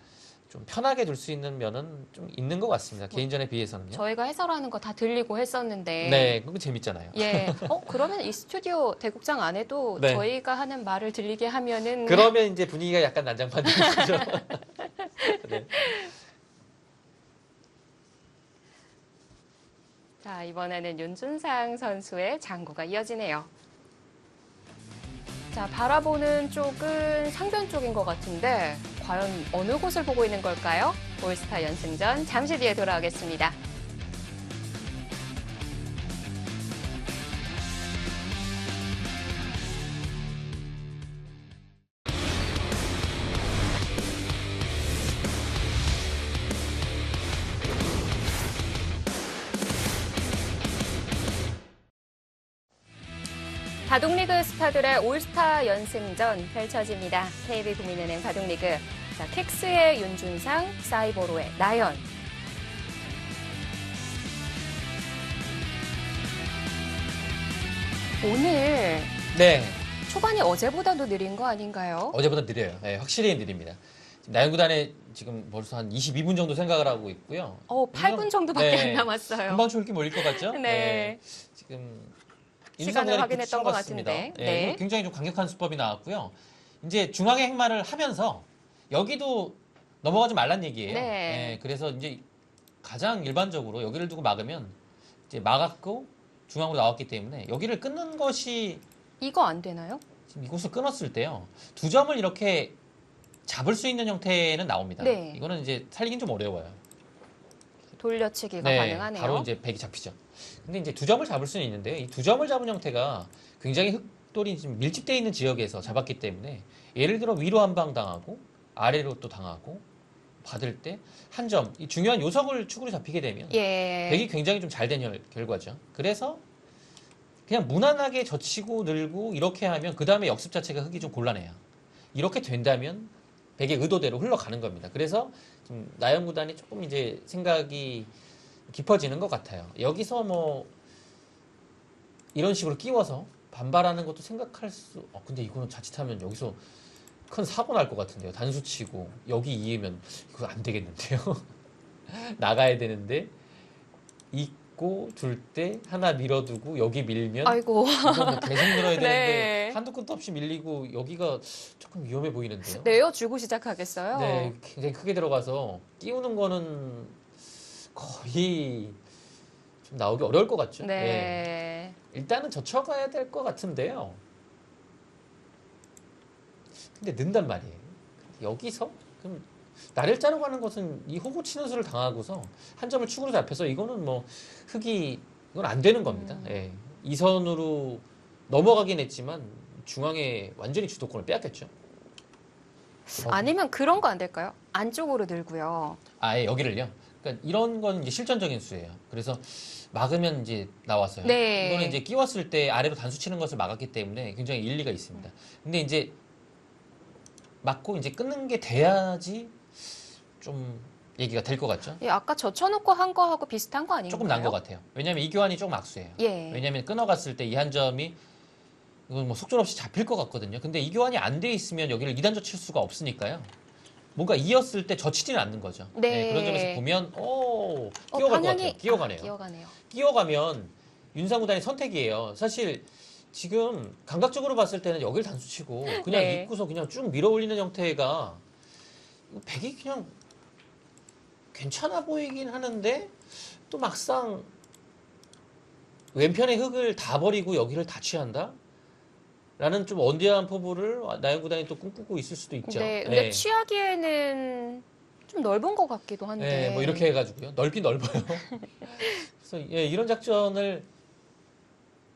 좀 편하게 둘 수 있는 면은 좀 있는 것 같습니다. 개인전에 비해서는요. 저희가 해설하는 거 다 들리고 했었는데. 네, 그거 재밌잖아요. 예. 그러면 이 스튜디오 대국장 안에도 네. 저희가 하는 말을 들리게 하면은 그러면 이제 분위기가 약간 난장판인 거죠. 네. 자, 이번에는 윤준상 선수의 장구가 이어지네요. 자, 바라보는 쪽은 상변 쪽인 것 같은데 과연 어느 곳을 보고 있는 걸까요? 올스타 연승전 잠시 뒤에 돌아오겠습니다. 바둑리그 스타들의 올스타 연승전 펼쳐집니다. KB국민은행 바둑리그. 자, 킥스의 윤준상, 사이보로의 나연. 오늘 네. 초반이 어제보다도 느린 거 아닌가요? 어제보다 느려요. 네, 확실히 느립니다. 지금 나연구단에 지금 벌써 한 22분 정도 생각을 하고 있고요. 8분 정도밖에 네. 안 남았어요. 금방 출기 몰릴 것 같죠? 네. 지금 시간을 인수상단이 확인했던 것 붙여갔습니다. 같은데. 네. 네. 이거 굉장히 좀 강력한 수법이 나왔고요. 이제 중앙의 행마를 하면서 여기도 넘어가지 말란 얘기예요. 네. 그래서 이제 가장 일반적으로 여기를 두고 막으면 이제 막았고 중앙으로 나왔기 때문에 여기를 끊는 것이 이거 안 되나요? 지금 이곳을 끊었을 때요. 2점을 이렇게 잡을 수 있는 형태는 나옵니다. 네. 이거는 이제 살리긴 좀 어려워요. 돌려치기가 가능하네요. 바로 이제 백이 잡히죠. 근데 이제 2점을 잡을 수는 있는데요. 이 2점을 잡은 형태가 굉장히 흑돌이 지금 밀집되어 있는 지역에서 잡았기 때문에 예를 들어 위로 한 방 당하고 아래로 또 당하고 받을 때 한 점, 이 중요한 요석을 축으로 잡히게 되면 예. 백이 굉장히 좀 잘 된 결과죠. 그래서 그냥 무난하게 젖히고 늘고 이렇게 하면 그 다음에 역습 자체가 흙이 좀 곤란해요. 이렇게 된다면 백의 의도대로 흘러가는 겁니다. 그래서 좀 나연 구단이 조금 이제 생각이 깊어지는 것 같아요. 여기서 뭐 이런 식으로 끼워서 반발하는 것도 생각할 수. 근데 이거는 자칫하면 여기서 큰 사고 날 것 같은데요. 단수 치고 여기 이으면 그거 안 되겠는데요. 나가야 되는데 있고 둘 때 하나 밀어두고 여기 밀면 아이고. 이거 뭐 계속 늘어야 되는데 네. 한두 끝도 없이 밀리고 여기가 조금 위험해 보이는데요. 내어주고 시작하겠어요? 네, 굉장히 크게 들어가서 끼우는 거는 거의 좀 나오기 어려울 것 같죠. 네. 일단은 젖혀가야 될 것 같은데요. 근데 는단 말이에요. 여기서 그럼 나를 자르고 가는 것은 이 호구 치는 수를 당하고서 한 점을 축으로 잡혀서 이거는 뭐 흙이 이건 안 되는 겁니다. 예. 이 선으로 넘어가긴 했지만 중앙에 완전히 주도권을 빼앗겼죠. 아니면 그런 거 안 될까요? 안쪽으로 늘고요. 아예 여기를요. 그러니까 이런 건 이제 실전적인 수예요. 그래서 막으면 이제 나왔어요. 네. 이거는 이제 끼웠을 때 아래로 단수 치는 것을 막았기 때문에 굉장히 일리가 있습니다. 근데 이제 막고 이제 끊는 게 돼야지 좀 얘기가 될 것 같죠? 예, 아까 젖혀놓고 한 거하고 비슷한 거 아닌가요? 조금 난 것 같아요. 왜냐하면 이 교환이 조금 악수예요. 예. 왜냐하면 끊어갔을 때 이 한 점이 이건 뭐 속절없이 잡힐 것 같거든요. 근데 이 교환이 안 돼 있으면 여기를 2단저 칠 수가 없으니까요. 뭔가 이었을 때 젖히지는 않는 거죠. 네. 그런 점에서 보면 끼어갈 것 같아요. 끼어가네요. 끼어가네요. 끼어가면 윤상 구단의 선택이에요. 사실 지금 감각적으로 봤을 때는 여길 단수치고 그냥 네. 입구서 그냥 쭉 밀어 올리는 형태가 백이 그냥 괜찮아 보이긴 하는데 또 막상 왼편의 흙을 다 버리고 여기를 다 취한다? 라는 좀 언디한 포부를 나영 구단이 또 꿈꾸고 있을 수도 있죠. 네, 근데 네. 취하기에는 좀 넓은 것 같기도 한데. 네, 뭐 이렇게 해가지고요. 넓긴 넓어요. 그래서 예, 이런 작전을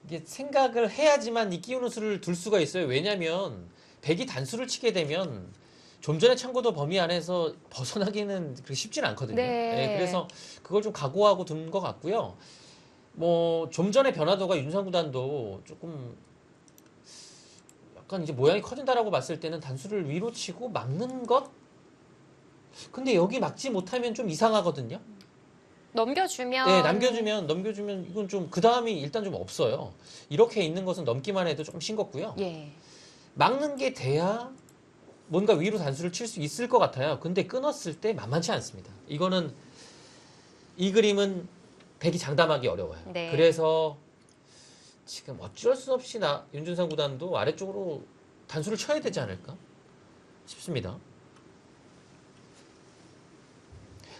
이게 생각을 해야지만 이 끼우는 수를 둘 수가 있어요. 왜냐하면 백이 단수를 치게 되면 좀 전에 참고도 범위 안에서 벗어나기는 그렇게 쉽진 않거든요. 네. 예, 그래서 그걸 좀 각오하고 둔 것 같고요. 뭐 좀 전에 변화도가 윤상 구단도 조금 약간 이제 모양이 커진다라고 봤을 때는 단수를 위로 치고 막는 것? 근데 여기 막지 못하면 좀 이상하거든요. 넘겨주면. 네, 넘겨주면 이건 좀 그 다음이 일단 좀 없어요. 이렇게 있는 것은 넘기만 해도 좀 싱겁고요. 예. 막는 게 돼야 뭔가 위로 단수를 칠 수 있을 것 같아요. 근데 끊었을 때 만만치 않습니다. 이거는 이 그림은 백이 장담하기 어려워요. 네. 그래서 지금 어쩔 수 없이 윤준상 구단도 아래쪽으로 단수를 쳐야 되지 않을까 싶습니다.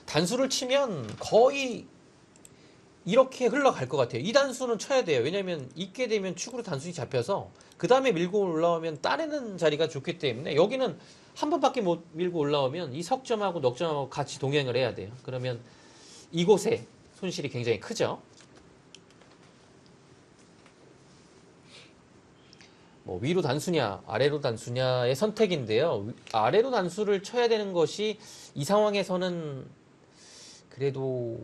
단수를 치면 거의 이렇게 흘러갈 것 같아요. 이 단수는 쳐야 돼요. 왜냐하면 있게 되면 축으로 단순히 잡혀서 그 다음에 밀고 올라오면 따내는 자리가 좋기 때문에 여기는 한 번밖에 못 밀고 올라오면 이 석점하고 넉점하고 같이 동행을 해야 돼요. 그러면 이곳에 손실이 굉장히 크죠. 뭐 위로 단수냐 아래로 단수냐의 선택인데요. 아래로 단수를 쳐야 되는 것이 이 상황에서는 그래도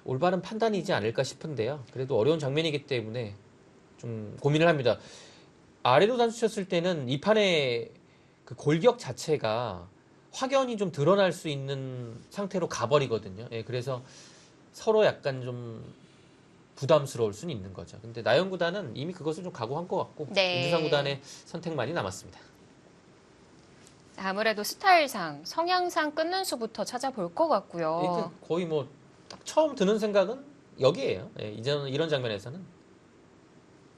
올바른 판단이지 않을까 싶은데요. 그래도 어려운 장면이기 때문에 좀 고민을 합니다. 아래로 단수 쳤을 때는 이 판의 그 골격 자체가 확연히 좀 드러날 수 있는 상태로 가버리거든요. 예, 그래서 서로 약간 좀 부담스러울 수는 있는 거죠. 근데 나영 구단은 이미 그것을 좀 각오한 것 같고 네. 윤주상 구단의 선택만이 남았습니다. 아무래도 스타일상, 성향상 끊는 수부터 찾아볼 것 같고요. 일단 거의 뭐 딱 처음 드는 생각은 여기에요. 예, 이제는 이런 장면에서는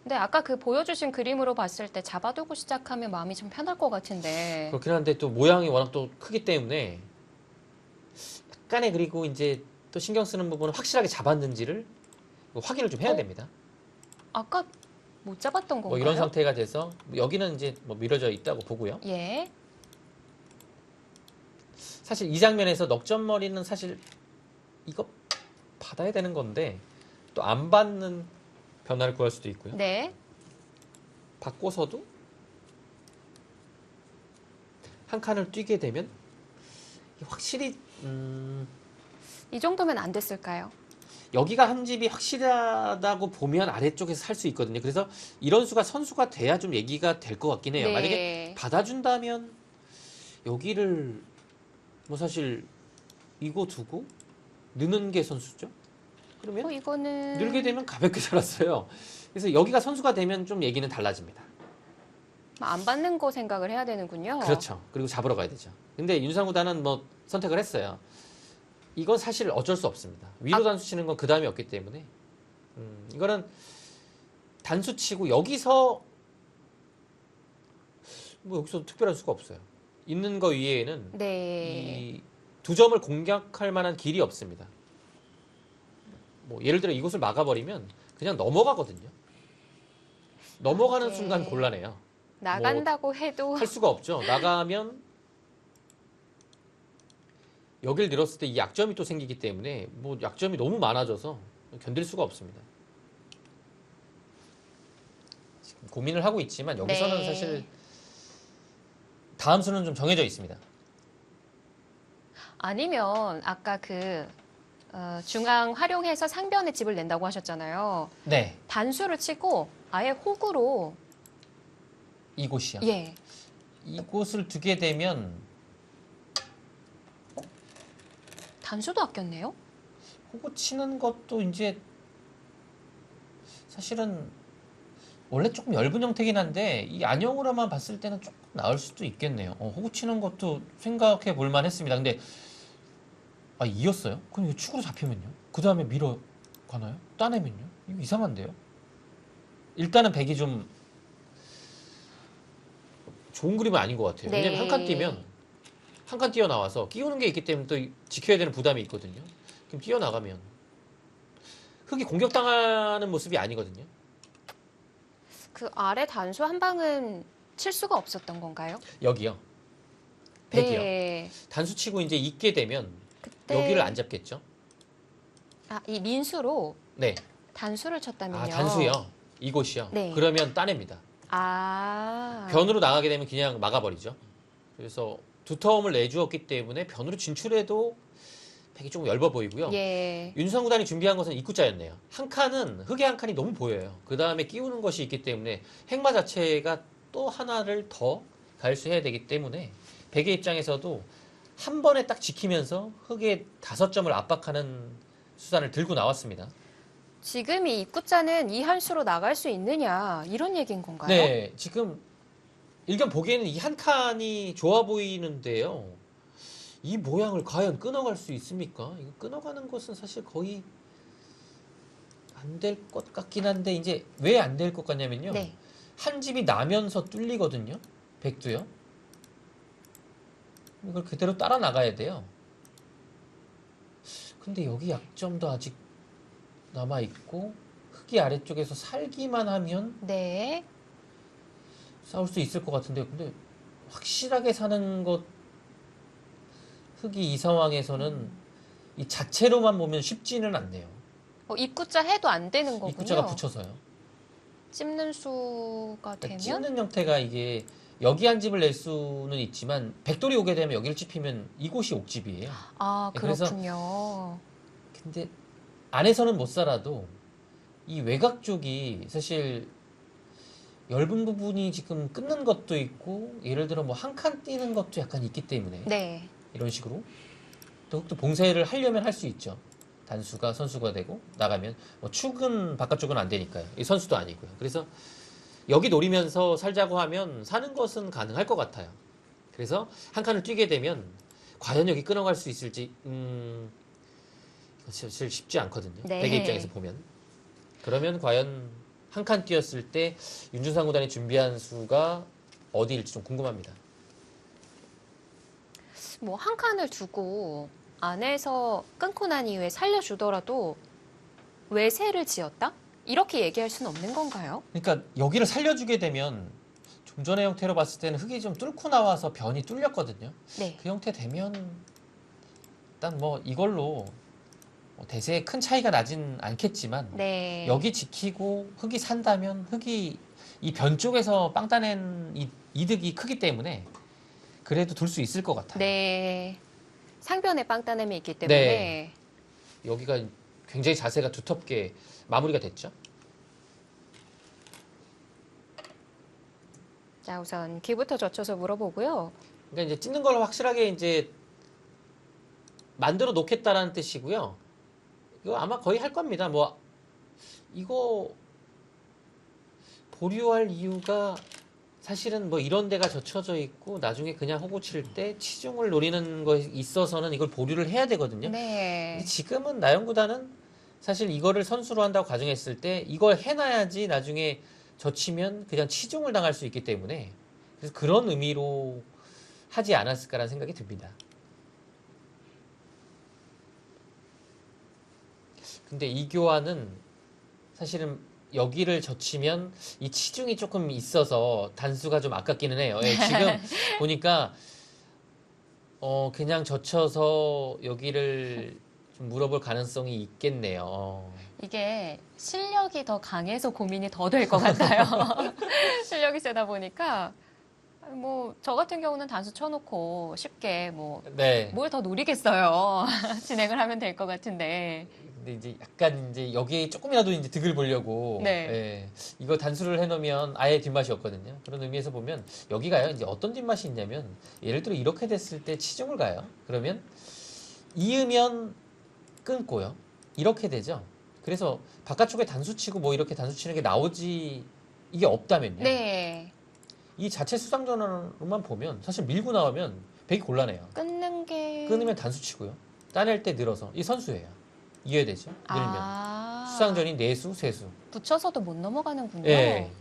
근데 아까 그 보여주신 그림으로 봤을 때 잡아두고 시작하면 마음이 좀 편할 것 같은데. 그렇긴 한데 또 모양이 워낙 또 크기 때문에 약간의 그리고 이제 또 신경 쓰는 부분은 확실하게 잡았는지를 확인을 좀 해야 됩니다. 아까 못 잡았던 건가요? 뭐 이런 상태가 돼서 여기는 이제 뭐 밀어져 있다고 보고요. 예. 사실 이 장면에서 넉점머리는 사실 이거 받아야 되는 건데 또 안 받는 변화를 구할 수도 있고요. 네. 받고서도 한 칸을 뛰게 되면 확실히 이 정도면 안 됐을까요? 여기가 한 집이 확실하다고 보면 아래쪽에서 살 수 있거든요. 그래서 이런 수가 선수가 돼야 좀 얘기가 될 것 같긴 해요. 네. 만약에 받아준다면 여기를 뭐 사실 이거 두고 느는 게 선수죠. 그러면 이거는 늘게 되면 가볍게 살았어요. 그래서 여기가 선수가 되면 좀 얘기는 달라집니다. 안 받는 거 생각을 해야 되는군요. 그렇죠. 그리고 잡으러 가야 되죠. 근데 윤상 구단은 뭐 선택을 했어요. 이건 사실 어쩔 수 없습니다. 위로 단수 치는 건 그 다음이 없기 때문에 이거는 단수 치고 여기서 뭐 여기서 특별한 수가 없어요. 있는 거 위에는 네. 이 두 점을 공략할 만한 길이 없습니다. 뭐 예를 들어 이곳을 막아버리면 그냥 넘어가거든요. 넘어가는 네. 순간 곤란해요. 나간다고 해도 할 수가 없죠. 나가면 여길 늘었을 때 이 약점이 또 생기기 때문에 뭐 약점이 너무 많아져서 견딜 수가 없습니다. 지금 고민을 하고 있지만 여기서는 네. 사실 다음 수는 좀 정해져 있습니다. 아니면 아까 그 중앙 활용해서 상변에 집을 낸다고 하셨잖아요. 네, 단수를 치고 아예 호구로 이곳이요. 예. 이곳을 두게 되면 단수도 아꼈네요. 호구 치는 것도 이제 사실은 원래 조금 얇은 형태긴 한데 이 안형으로만 봤을 때는 조금 나을 수도 있겠네요. 호구 치는 것도 생각해 볼 만했습니다. 근데 이었어요? 그럼 이거 축으로 잡히면요? 그 다음에 밀어 가나요? 따내면요? 이거 이상한데요? 일단은 백이 좀 좋은 그림은 아닌 것 같아요. 네. 왜냐면 한 칸 뛰면 한 칸 뛰어나와서 끼우는 게 있기 때문에 또 지켜야 되는 부담이 있거든요. 그럼 뛰어나가면 흙이 공격당하는 모습이 아니거든요. 그 아래 단수 한 방은 칠 수가 없었던 건가요? 여기요. 백이요. 네. 단수 치고 이제 있게 되면 그때 여기를 안 잡겠죠? 이 민수로 네. 단수를 쳤다면요. 단수요. 이곳이요. 네. 그러면 따냅니다. 변으로 나가게 되면 그냥 막아버리죠. 그래서 두터움을 내주었기 때문에 변으로 진출해도 백이 조금 얇아 보이고요. 예. 윤수상 구단이 준비한 것은 입구자였네요. 한 칸은 흙의 한 칸이 너무 보여요. 그 다음에 끼우는 것이 있기 때문에 행마 자체가 또 하나를 더 갈수해야 되기 때문에 백의 입장에서도 한 번에 딱 지키면서 흙의 5점을 압박하는 수단을 들고 나왔습니다. 지금 이 입구자는 이 한 수로 나갈 수 있느냐 이런 얘기인 건가요? 네, 지금 일견 보기에는 이 한 칸이 좋아 보이는데요. 이 모양을 과연 끊어갈 수 있습니까? 이거 끊어가는 것은 사실 거의 안 될 것 같긴 한데 이제 왜 안 될 것 같냐면요. 네. 한 집이 나면서 뚫리거든요. 백두요. 이걸 그대로 따라 나가야 돼요. 근데 여기 약점도 아직 남아 있고 흙이 아래쪽에서 살기만 하면 네. 싸울 수 있을 것 같은데 근데 확실하게 사는 것 흙이 이 상황에서는 이 자체로만 보면 쉽지는 않네요. 입구자 해도 안 되는 거군요. 입구자가 붙여서요. 찝는 수가 그러니까 되면 찝는 형태가 이게 여기 한 집을 낼 수는 있지만 백돌이 오게 되면 여기를 찝히면 이곳이 옥집이에요. 네, 그래서 그렇군요. 근데 안에서는 못 살아도 이 외곽 쪽이 사실 얇은 부분이 지금 끊는 것도 있고 예를 들어 뭐 한 칸 띄는 것도 약간 있기 때문에 네. 이런 식으로 또 봉쇄를 하려면 할 수 있죠. 단수가 선수가 되고 나가면 뭐 축은 바깥쪽은 안 되니까요. 이 선수도 아니고요. 그래서 여기 노리면서 살자고 하면 사는 것은 가능할 것 같아요. 그래서 한 칸을 뛰게 되면 과연 여기 끊어갈 수 있을지 사실 쉽지 않거든요. 네. 백의 입장에서 보면 그러면 과연 한 칸 뛰었을 때 윤준상 구단이 준비한 수가 어디일지 좀 궁금합니다. 뭐 한 칸을 두고 안에서 끊고 난 이후에 살려주더라도 외세를 지었다? 이렇게 얘기할 수는 없는 건가요? 그러니까 여기를 살려주게 되면 좀 전의 형태로 봤을 때는 흙이 좀 뚫고 나와서 변이 뚫렸거든요. 네. 그 형태 되면 일단 뭐 이걸로 뭐 대세에 큰 차이가 나진 않겠지만 네. 여기 지키고 흙이 산다면 흙이 이 변 쪽에서 빵 따낸 이득이 크기 때문에 그래도 둘 수 있을 것 같아요. 네. 상변에 빵 따냄이 있기 때문에 네. 여기가 굉장히 자세가 두텁게 마무리가 됐죠. 자, 우선 기부터 젖혀서 물어보고요. 그러니까 이제 찢는 걸 확실하게 이제 만들어 놓겠다라는 뜻이고요. 이거 아마 거의 할 겁니다. 뭐 이거 보류할 이유가 사실은 뭐 이런 데가 젖혀져 있고 나중에 그냥 호구 칠 때 치중을 노리는 거에 있어서는 이걸 보류를 해야 되거든요. 네. 근데 지금은 나영구단은 사실 이거를 선수로 한다고 가정했을 때 이걸 해놔야지 나중에 젖히면 그냥 치중을 당할 수 있기 때문에 그래서 그런 의미로 하지 않았을까라는 생각이 듭니다. 근데 이 교환은 사실은 여기를 젖히면 이 치중이 조금 있어서 단수가 좀 아깝기는 해요. 예, 지금 보니까 그냥 젖혀서 여기를 좀 물어볼 가능성이 있겠네요. 이게 실력이 더 강해서 고민이 더 될 것 같아요. 실력이 세다 보니까 뭐 저 같은 경우는 단수 쳐놓고 쉽게 뭐 네. 뭘 더 노리겠어요. 진행을 하면 될 것 같은데. 근데 이제 약간 이제 여기에 조금이라도 이제 득을 보려고 네. 예, 이거 단수를 해놓으면 아예 뒷맛이 없거든요. 그런 의미에서 보면 여기가요 이제 어떤 뒷맛이 있냐면 예를 들어 이렇게 됐을 때 치중을 가요. 그러면 이으면 끊고요. 이렇게 되죠. 그래서 바깥쪽에 단수 치고 뭐 이렇게 단수 치는 게 나오지 이게 없다면요. 네. 이 자체 수상전환으로만 보면 사실 밀고 나오면 백이 곤란해요. 끊는 게. 끊으면 단수 치고요. 따낼 때 늘어서 이 선수예요. 이해야 되죠? 늘면 아. 수상전이 내수, 세수. 붙여서도 못 넘어가는군요. 예.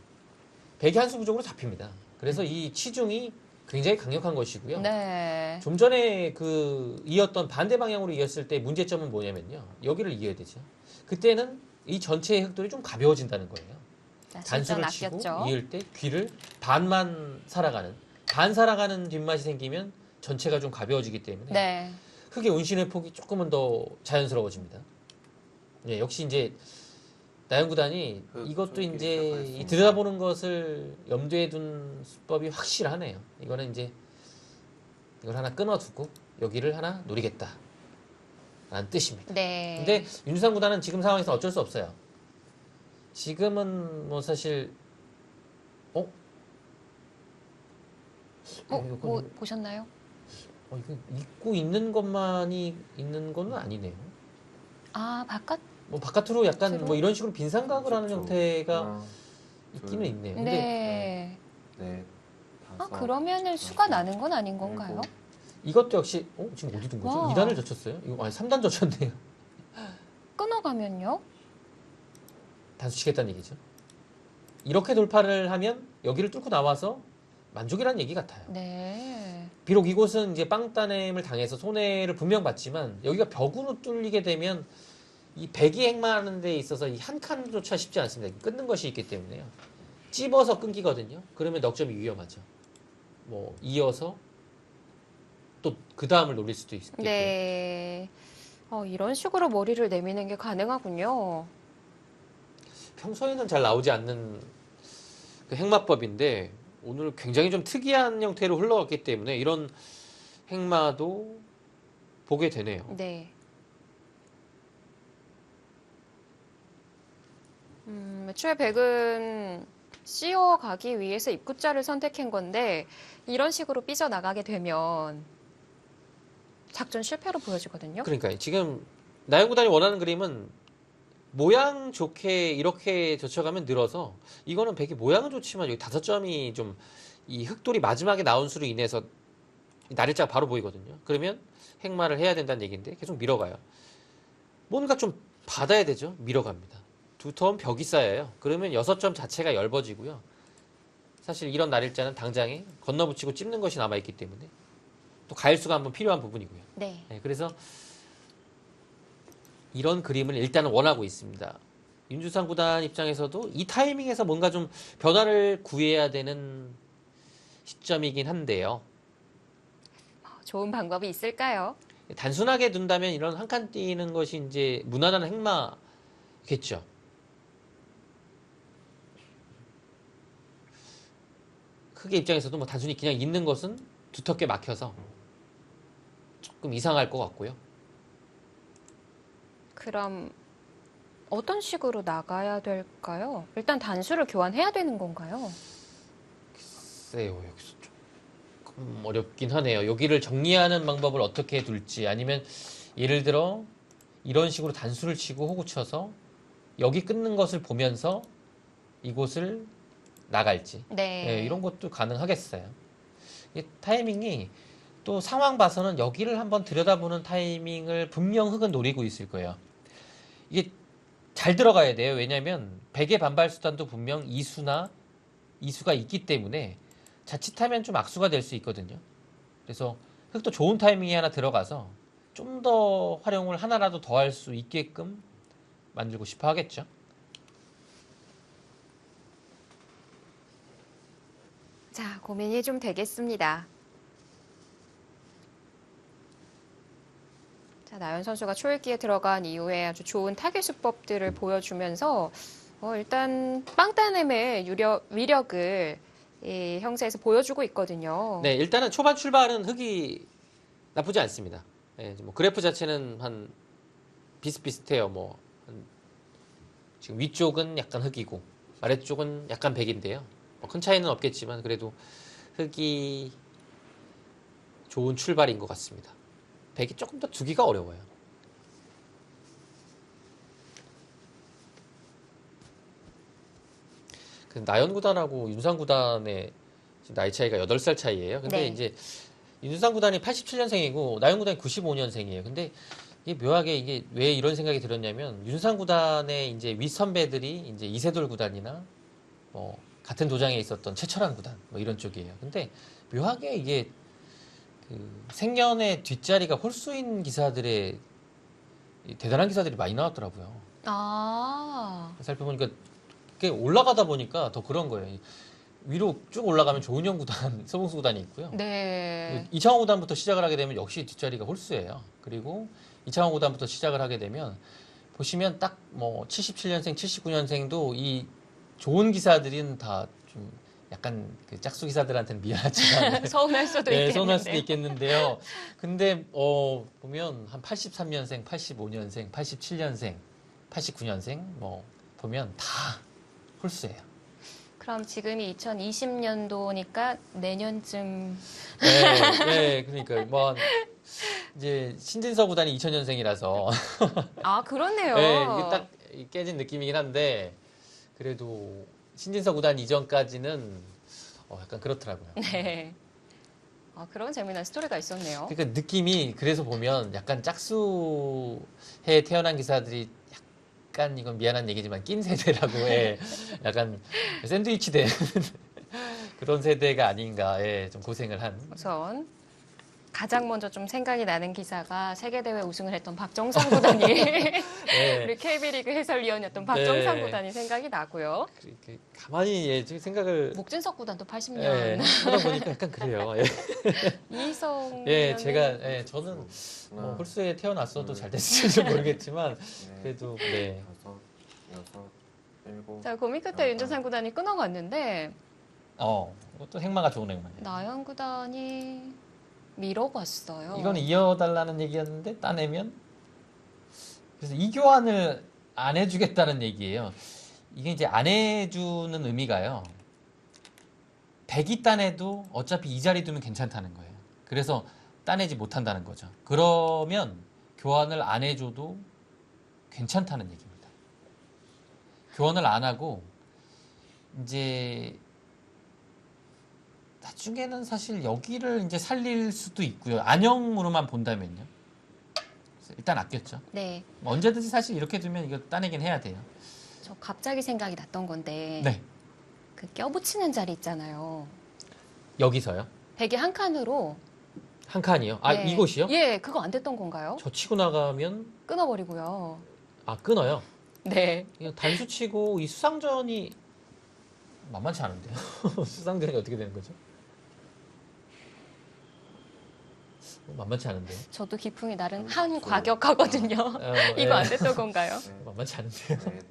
백이 한 수 부족으로 잡힙니다. 그래서 이 치중이 굉장히 강력한 것이고요. 네. 좀 전에 그 이었던 반대 방향으로 이었을 때 문제점은 뭐냐면요. 여기를 이어야 되죠. 그때는 이 전체의 흑돌이 좀 가벼워진다는 거예요. 자, 단수를 실전 치고 아꼈죠. 이을 때 귀를 반만 살아가는 반 살아가는 뒷맛이 생기면 전체가 좀 가벼워지기 때문에 네. 흑의 운신의 폭이 조금은 더 자연스러워집니다. 예, 역시 이제 나연구단이 이것도 저기 이제 시작하겠습니다. 이 들여다보는 것을 염두에 둔 수법이 확실하네요. 이거는 이제 이걸 하나 끊어두고 여기를 하나 노리겠다 라는 뜻입니다. 네. 근데 윤주상 구단은 지금 상황에서 어쩔 수 없어요. 지금은 뭐 사실 이거 뭐 보셨나요? 이거 입고 있는 것만이 있는 건 아니네요. 아, 바깥? 뭐 바깥으로 약간 뒤로? 뭐 이런 식으로 빈상각을 하는 그렇죠. 형태가 하나, 있기는 둘, 있네요. 근데 네. 넷, 아, 다섯, 그러면은 수가 나는 건 아닌 건가요? 일곱. 이것도 역시 지금 어디 둔 거죠? 와. 2단을 젖혔어요? 이거 아니 3단 젖혔네요. 끊어가면요? 단수 치겠다는 얘기죠. 이렇게 돌파를 하면 여기를 뚫고 나와서 만족이라는 얘기 같아요. 네. 비록 이곳은 이제 빵따냄을 당해서 손해를 분명 봤지만 여기가 벽으로 뚫리게 되면 이 배기 행마하는 데 있어서 이 한 칸조차 쉽지 않습니다. 끊는 것이 있기 때문에요. 찝어서 끊기거든요. 그러면 넉점이 위험하죠. 뭐 이어서 또 그 다음을 노릴 수도 있겠고요. 네. 이런 식으로 머리를 내미는 게 가능하군요. 평소에는 잘 나오지 않는 그 행마법인데 오늘 굉장히 좀 특이한 형태로 흘러갔기 때문에 이런 행마도 보게 되네요. 네. 애초에 백은 씌워가기 위해서 입구자를 선택한 건데 이런 식으로 삐져나가게 되면 작전 실패로 보여지거든요. 그러니까 지금 나연구단이 원하는 그림은 모양 좋게 이렇게 젖혀가면 늘어서 이거는 백이 모양은 좋지만 여기 5점이 좀 이 흑돌이 마지막에 나온 수로 인해서 날일자가 바로 보이거든요. 그러면 행마를 해야 된다는 얘기인데 계속 밀어가요. 뭔가 좀 받아야 되죠. 밀어갑니다. 두터운 벽이 쌓여요. 그러면 6점 자체가 엷어지고요. 사실 이런 날일자는 당장에 건너붙이고 찝는 것이 남아있기 때문에 또 가일수가 한번 필요한 부분이고요. 네. 네, 그래서 이런 그림을 일단은 원하고 있습니다. 윤주상 구단 입장에서도 이 타이밍에서 뭔가 좀 변화를 구해야 되는 시점이긴 한데요. 좋은 방법이 있을까요? 단순하게 둔다면 이런 한 칸 띄는 것이 이제 무난한 행마겠죠. 크게 입장에서도 뭐 단순히 그냥 있는 것은 두텁게 막혀서 조금 이상할 것 같고요. 그럼 어떤 식으로 나가야 될까요? 일단 단수를 교환해야 되는 건가요? 글쎄요, 여기서 조금 어렵긴 하네요. 여기를 정리하는 방법을 어떻게 둘지 아니면 예를 들어 이런 식으로 단수를 치고 호구 쳐서 여기 끊는 것을 보면서 이곳을 나갈지 네. 예, 이런 것도 가능하겠어요. 이 타이밍이 또 상황 봐서는 여기를 한번 들여다보는 타이밍을 분명 흑은 노리고 있을 거예요. 이게 잘 들어가야 돼요. 왜냐하면 백의 반발 수단도 분명 이수가 있기 때문에 자칫하면 좀 악수가 될 수 있거든요. 그래서 흑도 좋은 타이밍에 하나 들어가서 좀 더 활용을 하나라도 더 할 수 있게끔 만들고 싶어 하겠죠. 자, 고민이 좀 되겠습니다. 자, 나연 선수가 초읽기에 들어간 이후에 아주 좋은 타겟 수법들을 보여주면서 일단 빵따냄의 위력을 이 형세에서 보여주고 있거든요. 네, 일단은 초반 출발은 흑이 나쁘지 않습니다. 네, 뭐 그래프 자체는 한 비슷비슷해요. 지금 위쪽은 약간 흑이고 아래쪽은 약간 백인데요. 큰 차이는 없겠지만 그래도 흑이 좋은 출발인 것 같습니다. 백이 조금 더 두기가 어려워요. 그 나연 구단하고 윤상 구단의 나이 차이가 8살 차이예요. 근데 네. 이제 윤상 구단이 87년생이고 나연 구단이 95년생이에요. 근데 이게 묘하게 이게 왜 이런 생각이 들었냐면 윤상 구단의 이제 윗 선배들이 이제 이세돌 구단이나 뭐 같은 도장에 있었던 최철한 구단 뭐 이런 쪽이에요. 근데 묘하게 이게 그 생년의 뒷자리가 홀수인 기사들의 대단한 기사들이 많이 나왔더라고요. 아, 살펴보니까 그게 올라가다 보니까 더 그런 거예요. 위로 쭉 올라가면 조은영 구단, 서봉수 구단이 있고요. 네. 이창호 구단부터 시작을 하게 되면 역시 뒷자리가 홀수예요. 그리고 이창호 구단부터 시작을 하게 되면 보시면 딱 뭐 77년생, 79년생도 이 좋은 기사들은 다 좀 약간 그 짝수 기사들한테는 미안하지만 서운할 수도 네, 있겠는데. 서운할 수도 있겠는데요. 근데 보면 한 83년생, 85년생, 87년생, 89년생 뭐 보면 다 홀수예요. 그럼 지금이 2020년도니까 내년쯤 네, 그러니까 뭐 이제 신진서 구단이 2000년생이라서 아, 그렇네요. 네, 이게 딱 깨진 느낌이긴 한데 그래도 신진서 구단 이전까지는 약간 그렇더라고요. 네. 아, 그런 재미난 스토리가 있었네요. 그러니까 느낌이 그래서 보면 약간 짝수해에 태어난 기사들이 약간 이건 미안한 얘기지만 낀 세대라고 해. 약간 샌드위치 된 그런 세대가 아닌가. 예, 좀 고생을 한. 우선 가장 먼저 좀 생각이 나는 기사가 세계대회 우승을 했던 박정상 구단이 예, 우리 KB리그 해설위원이었던 박정상 네. 구단이 생각이 나고요. 가만히 지금 생각을 목진석 구단도 80년. 예, 하다 보니까 약간 그래요. 예, 이성. 예, 저는 뭐 홀수에 태어났어도 잘 됐을지 모르겠지만 그래도 네. 다섯, 여섯, 일곱. 자, 고민 끝에 윤준상 구단이 끊어갔는데 이것도 행마가 좋은 행마예요. 나연 구단이 밀어갔어요. 이거는 이어달라는 얘기였는데 따내면 그래서 이 교환을 안 해주겠다는 얘기예요. 이게 이제 안 해주는 의미가요. 100이 따내도 어차피 이 자리 두면 괜찮다는 거예요. 그래서 따내지 못한다는 거죠. 그러면 교환을 안 해줘도 괜찮다는 얘기입니다. 교환을 안 하고 이제 나중에는 사실 여기를 이제 살릴 수도 있고요. 안형으로만 본다면요. 그래서 일단 아꼈죠. 네. 언제든지 사실 이렇게 두면 이거 따내긴 해야 돼요. 저 갑자기 생각이 났던 건데 네. 그 껴붙이는 자리 있잖아요. 여기서요. 베개 한 칸으로. 한 칸이요. 아, 네. 이곳이요? 예, 그거 안 됐던 건가요? 저 치고 나가면 끊어버리고요. 끊어요. 네. 이거 단수 치고 이 수상전이 만만치 않은데요. 수상전이 어떻게 되는 거죠? 만만치 않은데요. 저도 기풍이 나름 한 과격하거든요. 이거 안 됐던 건가요? 만만치 않은데요. 넷,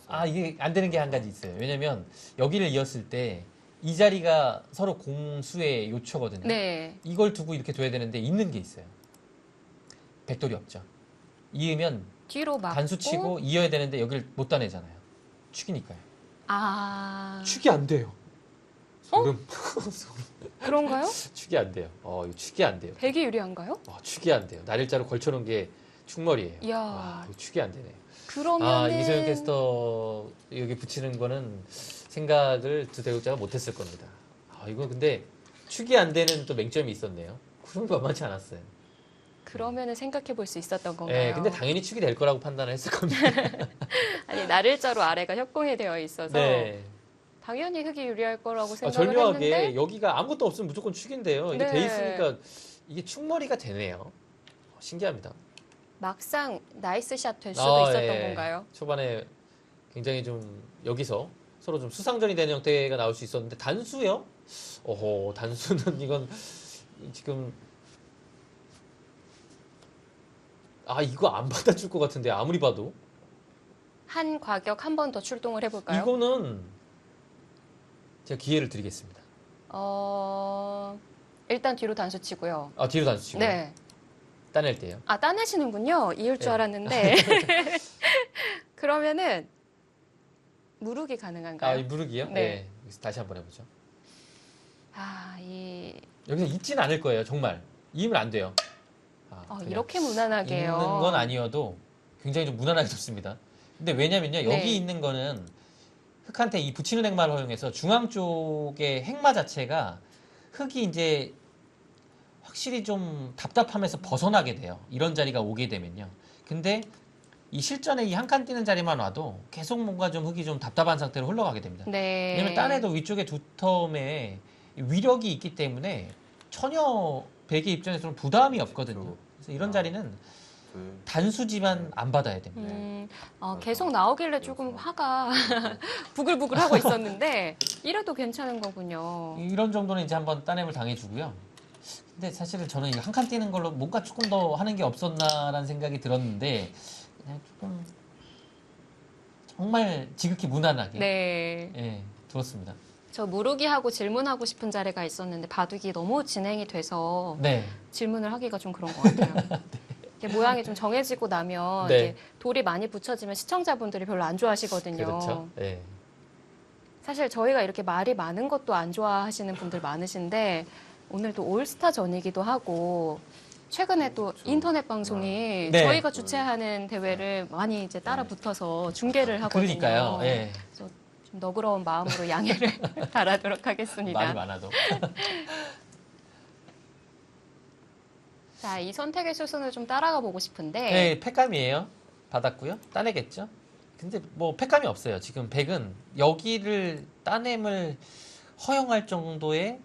다섯, 이게 안 되는 게 한 가지 있어요. 왜냐면 여기를 이었을 때 이 자리가 서로 공수의 요초거든요. 네. 이걸 두고 이렇게 둬야 되는데 있는 게 있어요. 백돌이 없죠. 이으면 뒤로 막고. 단수 치고 이어야 되는데 여기를 못 따내잖아요. 축이니까요. 아. 축이 안 돼요. 소름. 그런가요? 축이 안 돼요. 이거 축이 안 돼요. 백이 유리한가요? 축이 안 돼요. 날일자로 걸쳐놓은 게 축머리예요. 이야. 와, 이거 축이 안 되네요. 그러면은 이소영 캐스터 여기 붙이는 거는 생각을 두 대국자가 못했을 겁니다. 이거 근데 축이 안 되는 또 맹점이 있었네요. 그런 거 만만치 않았어요. 그러면은 생각해 볼 수 있었던 건가요? 네, 근데 당연히 축이 될 거라고 판단을 했을 겁니다. 아니, 날일자로 아래가 협공이 되어 있어서 네. 당연히 흙이 유리할 거라고 생각을 절묘하게 했는데 여기가 아무것도 없으면 무조건 축인데요. 이게 네. 돼 있으니까 이게 축머리가 되네요. 신기합니다. 막상 나이스 샷 될 수도 있었던 예. 건가요? 초반에 굉장히 좀 여기서 서로 좀 수상전이 되는 형태가 나올 수 있었는데 단수요? 단수는 이건 지금 이거 안 받아줄 것 같은데 아무리 봐도 한 과격 한 번 더 출동을 해볼까요? 이거는 제가 기회를 드리겠습니다. 일단 뒤로 단수 치고요. 뒤로 단수 치고 네. 따낼 때요. 따내시는군요. 이을 줄 네. 알았는데. 그러면은 무르기 가능한가요? 이 무르기요? 네. 네. 여기서 다시 한번 해보죠. 여기서 잊지는 않을 거예요. 정말 이으면 안 돼요. 그냥 이렇게 무난하게요. 있는 건 아니어도 굉장히 좀 무난하게 뒀습니다. 근데 왜냐면요. 네. 여기 있는 거는 흙한테 이 붙이는 핵마를 허용해서 중앙 쪽의 핵마 자체가 흙이 이제 확실히 좀 답답하면서 벗어나게 돼요. 이런 자리가 오게 되면요. 근데 이 실전에 이 한 칸 띄는 자리만 와도 계속 뭔가 좀 흙이 좀 답답한 상태로 흘러가게 됩니다. 네. 왜냐면 딴에도 위쪽에 두 텀에 위력이 있기 때문에 전혀 백의 입장에서는 부담이 없거든요. 그래서 이런 자리는 둘, 단수지만 안 받아야 됩니다. 계속 나오길래 조금 화가 부글부글하고 있었는데 이래도 괜찮은 거군요. 이런 정도는 이제 한번 따냄을 당해주고요. 근데 사실은 저는 한 칸 띄는 걸로 뭔가 조금 더 하는 게 없었나라는 생각이 들었는데 그냥 조금 정말 지극히 무난하게 네. 예, 들었습니다. 저 무르기하고 질문하고 싶은 자리가 있었는데 바둑이 너무 진행이 돼서 네. 질문을 하기가 좀 그런 것 같아요. 이게 모양이 좀 정해지고 나면 네. 이게 돌이 많이 붙여지면 시청자분들이 별로 안 좋아하시거든요. 그렇죠. 예. 사실 저희가 이렇게 말이 많은 것도 안 좋아하시는 분들 많으신데 오늘 또 올스타전이기도 하고 최근에 또 인터넷 방송이 네. 저희가 주최하는 대회를 많이 이제 따라 붙어서 중계를 하거든요. 그러니까요. 예. 그래서 좀 너그러운 마음으로 양해를 바라도록 하겠습니다. 말이 많아도. 자, 이 선택의 수순을 좀 따라가 보고 싶은데 네, 팩감이에요. 받았고요. 따내겠죠. 근데 뭐 팩감이 없어요. 지금 백은 여기를 따냄을 허용할 정도의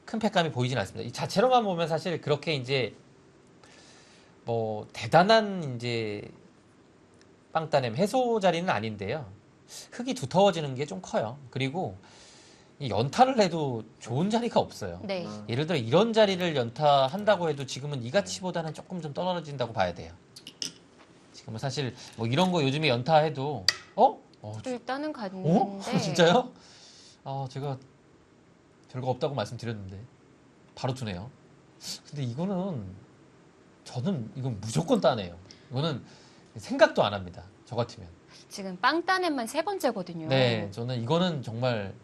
큰 팩감이 보이진 않습니다. 이 자체로만 보면 사실 그렇게 이제 뭐 대단한 이제 빵 따냄 해소 자리는 아닌데요. 흙이 두터워지는 게 좀 커요. 그리고 이 연타를 해도 좋은 자리가 없어요. 네. 예를 들어 이런 자리를 연타한다고 해도 지금은 이 가치보다는 조금 좀 떨어진다고 봐야 돼요. 지금은 사실 뭐 이런 거 요즘에 연타해도 일단은 갔는데 진짜요? 제가 별거 없다고 말씀드렸는데 바로 두네요. 근데 이거는 저는 이건 무조건 따네요. 이거는 생각도 안 합니다. 저 같으면. 지금 빵 따낸만 세 번째거든요. 네, 저는 이거는 정말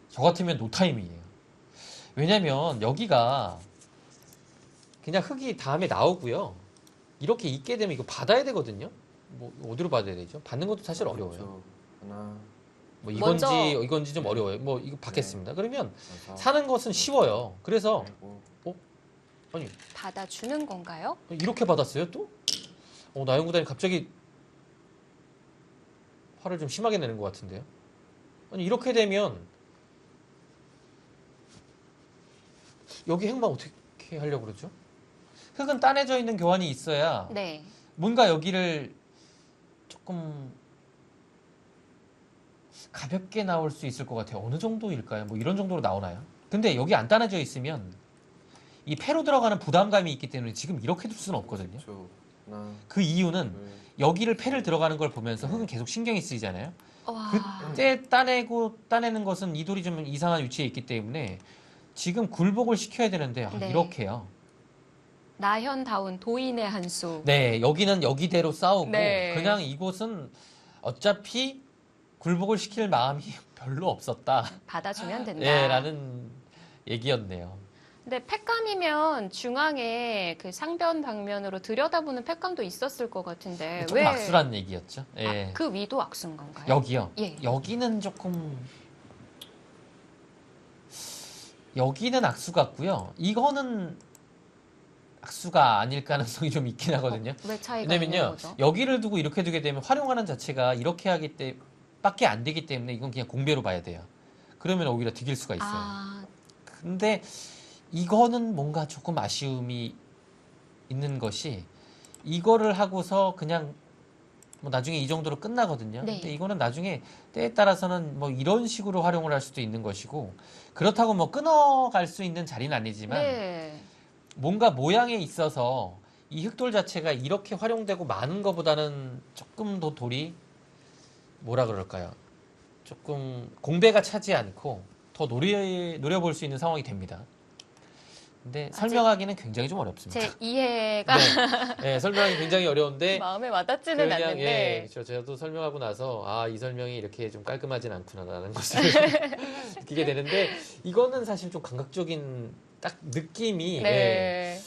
저 같으면 노타임이에요. 왜냐면 여기가 그냥 흙이 다음에 나오고요. 이렇게 있게 되면 이거 받아야 되거든요. 뭐 어디로 받아야 되죠? 받는 것도 사실 어려워요. 왼쪽 하나, 뭐 이건지 먼저- 이건지 좀 어려워요. 뭐 이거 받겠습니다. 그러면 여섯, 사는 것은 쉬워요. 그래서 일곱, 아니 받아주는 건가요? 이렇게 받았어요 또? 나영 구단이 갑자기 화를 좀 심하게 내는 것 같은데요. 아니 이렇게 되면 여기 핵만 어떻게 하려고 그러죠? 흙은 따내져 있는 교환이 있어야 네. 뭔가 여기를 조금 가볍게 나올 수 있을 것 같아요. 어느 정도일까요? 뭐 이런 정도로 나오나요? 근데 여기 안 따내져 있으면 이 패로 들어가는 부담감이 있기 때문에 지금 이렇게 둘 수는 없거든요. 왼쪽 하나, 그 이유는 둘, 여기를 패를 들어가는 걸 보면서 흙은 계속 신경이 쓰이잖아요. 와. 그때 따내는 것은 이 돌이 좀 이상한 위치에 있기 때문에 지금 굴복을 시켜야 되는데 네. 이렇게요. 나현다운 도인의 한 수. 네, 여기는 여기대로 싸우고 네. 그냥 이곳은 어차피 굴복을 시킬 마음이 별로 없었다. 받아주면 된다. 네, 라는 얘기였네요. 근데 팩감이면 중앙에 그 상변 방면으로 들여다보는 팩감도 있었을 것 같은데 조금 악수란 얘기였죠. 예. 그 위도 악수인 건가요? 여기요. 예. 여기는 조금 여기는 악수 같고요. 이거는 악수가 아닐 가능성이 좀 있긴 하거든요. 왜 차이가 있는 왜냐면요, 거죠? 여기를 두고 이렇게 두게 되면 활용하는 자체가 이렇게 하기 때문에 밖에 안 되기 때문에 이건 그냥 공배로 봐야 돼요. 그러면 오히려 득일 수가 있어요. 아, 근데 이거는 뭔가 조금 아쉬움이 있는 것이 이거를 하고서 그냥 뭐 나중에 이 정도로 끝나거든요. 네. 근데 이거는 나중에 때에 따라서는 뭐 이런 식으로 활용을 할 수도 있는 것이고 그렇다고 뭐 끊어갈 수 있는 자리는 아니지만 네. 뭔가 모양에 있어서 이 흑돌 자체가 이렇게 활용되고 많은 것보다는 조금 더 돌이 뭐라 그럴까요? 조금 공배가 차지 않고 더 노려볼 수 있는 상황이 됩니다. 근데 설명하기는 굉장히 좀 어렵습니다. 제 이해가 네, 설명하기 굉장히 어려운데 마음에 와닿지는 그냥 않는데 저도 설명하고 나서 이 설명이 이렇게 좀 깔끔하진 않구나라는 것을 느끼게 되는데 이거는 사실 좀 감각적인 딱 느낌이 네.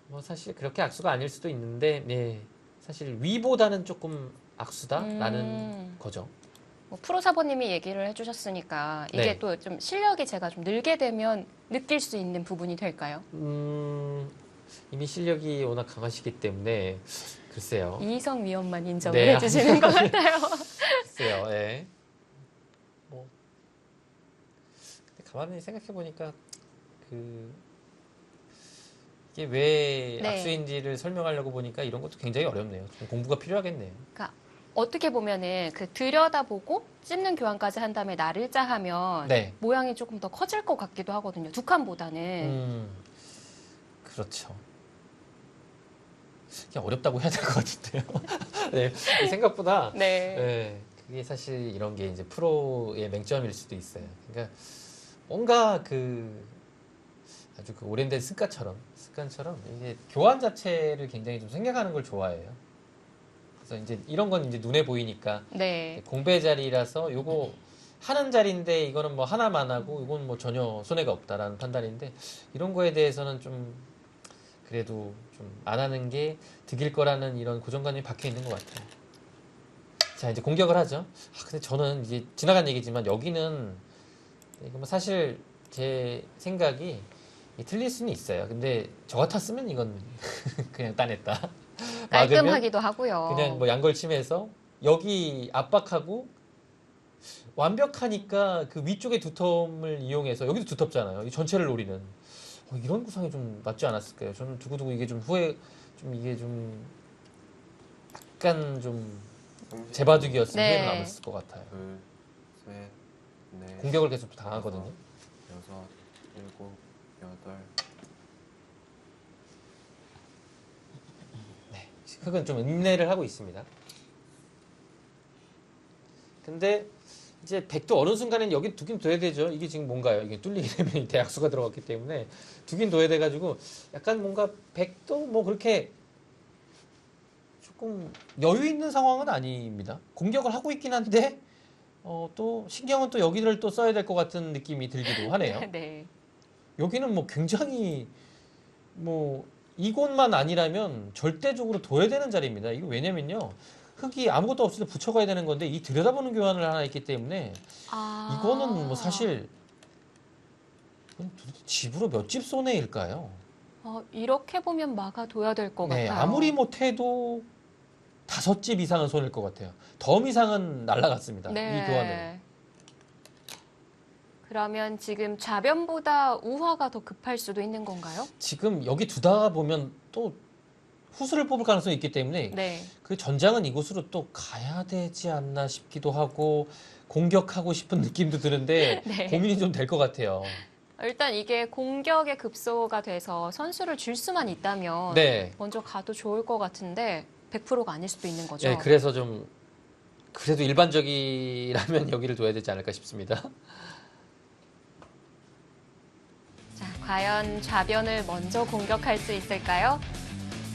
뭐 사실 그렇게 악수가 아닐 수도 있는데 사실 위보다는 조금 악수다라는 거죠. 뭐 프로 사모님이 얘기를 해주셨으니까 이게 네. 또 좀 실력이 제가 좀 늘게 되면 느낄 수 있는 부분이 될까요? 이미 실력이 워낙 강하시기 때문에 글쎄요. 이희성 위원만 인정을 네, 해주시는 것 같아요. 글쎄요. 예. 뭐 근데 가만히 생각해 보니까 이게 왜 네. 악수인지를 설명하려고 보니까 이런 것도 굉장히 어렵네요. 좀 공부가 필요하겠네요. 그러니까 어떻게 보면은 그 들여다보고 찝는 교환까지 한 다음에 날일자 하면 네. 모양이 조금 더 커질 것 같기도 하거든요. 두 칸보다는. 그렇죠. 그냥 어렵다고 해야 될 것 같은데요. 네, 생각보다 네. 네, 그게 사실 이런 게 이제 프로의 맹점일 수도 있어요. 그러니까 뭔가 아주 오랜된 습관처럼 이게 교환 자체를 굉장히 좀 생각하는 걸 좋아해요. 그래서 이제 이런 건 이제 눈에 보이니까 네. 공배 자리라서 요거 하는 자리인데 이거는 뭐 하나만 하고 이건 뭐 전혀 손해가 없다라는 판단인데 이런 거에 대해서는 좀 그래도 좀 안 하는 게 득일 거라는 이런 고정관념이 박혀 있는 것 같아요. 자, 이제 공격을 하죠. 근데 저는 이제 지나간 얘기지만 여기는 이거 뭐 사실 제 생각이 틀릴 수는 있어요. 근데 저 같았으면 이건 그냥 따냈다. 막으면 깔끔하기도 하고요. 그냥 뭐 양걸침해서 여기 압박하고 완벽하니까 그 위쪽의 두텀을 이용해서 여기도 두텁잖아요. 이 전체를 노리는 이런 구상이 좀 낫지 않았을까요? 저는 두고두고 이게 좀 이게 좀 약간 좀 제바둑이었으면 네. 후회가 남았을 것 같아요. 둘, 셋, 넷, 공격을 계속 당하거든요. 여섯, 일곱, 여덟. 흑은 좀 인내를 하고 있습니다. 근데 이제 백도 어느 순간엔 여기 두긴 둬야 되죠. 이게 지금 뭔가요? 이게 뚫리게 되면 대약수가 들어갔기 때문에 두긴 둬야 돼가지고 약간 뭔가 백도 뭐 그렇게 조금 여유 있는 상황은 아닙니다. 공격을 하고 있긴 한데 또 신경은 또 여기를 또 써야 될 것 같은 느낌이 들기도 하네요. 네. 여기는 뭐 굉장히 뭐 이곳만 아니라면 절대적으로 둬야 되는 자리입니다. 이거 왜냐면요. 흙이 아무것도 없을 때 붙여가야 되는 건데 이 들여다보는 교환을 하나 있기 때문에 이거는 뭐 사실 도대체 집으로 몇 집 손해일까요? 이렇게 보면 막아둬야 될 것 네, 같아요. 아무리 못해도 5집 이상은 손해일 것 같아요. 덤 이상은 날라갔습니다. 네. 이 교환은. 그러면 지금 좌변보다 우화가 더 급할 수도 있는 건가요? 지금 여기 두다 보면 또 후수를 뽑을 가능성이 있기 때문에 네. 그 전장은 이곳으로 또 가야 되지 않나 싶기도 하고 공격하고 싶은 느낌도 드는데 네. 고민이 좀 될 것 같아요. 일단 이게 공격의 급소가 돼서 선수를 줄 수만 있다면 네. 먼저 가도 좋을 것 같은데 100%가 아닐 수도 있는 거죠. 네, 그래서 좀 그래도 일반적이라면 여기를 둬야 되지 않을까 싶습니다. 자, 과연 좌변을 먼저 공격할 수 있을까요?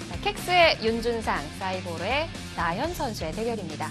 자, 캑스의 윤준상, 사이보르의 나현 선수의 대결입니다.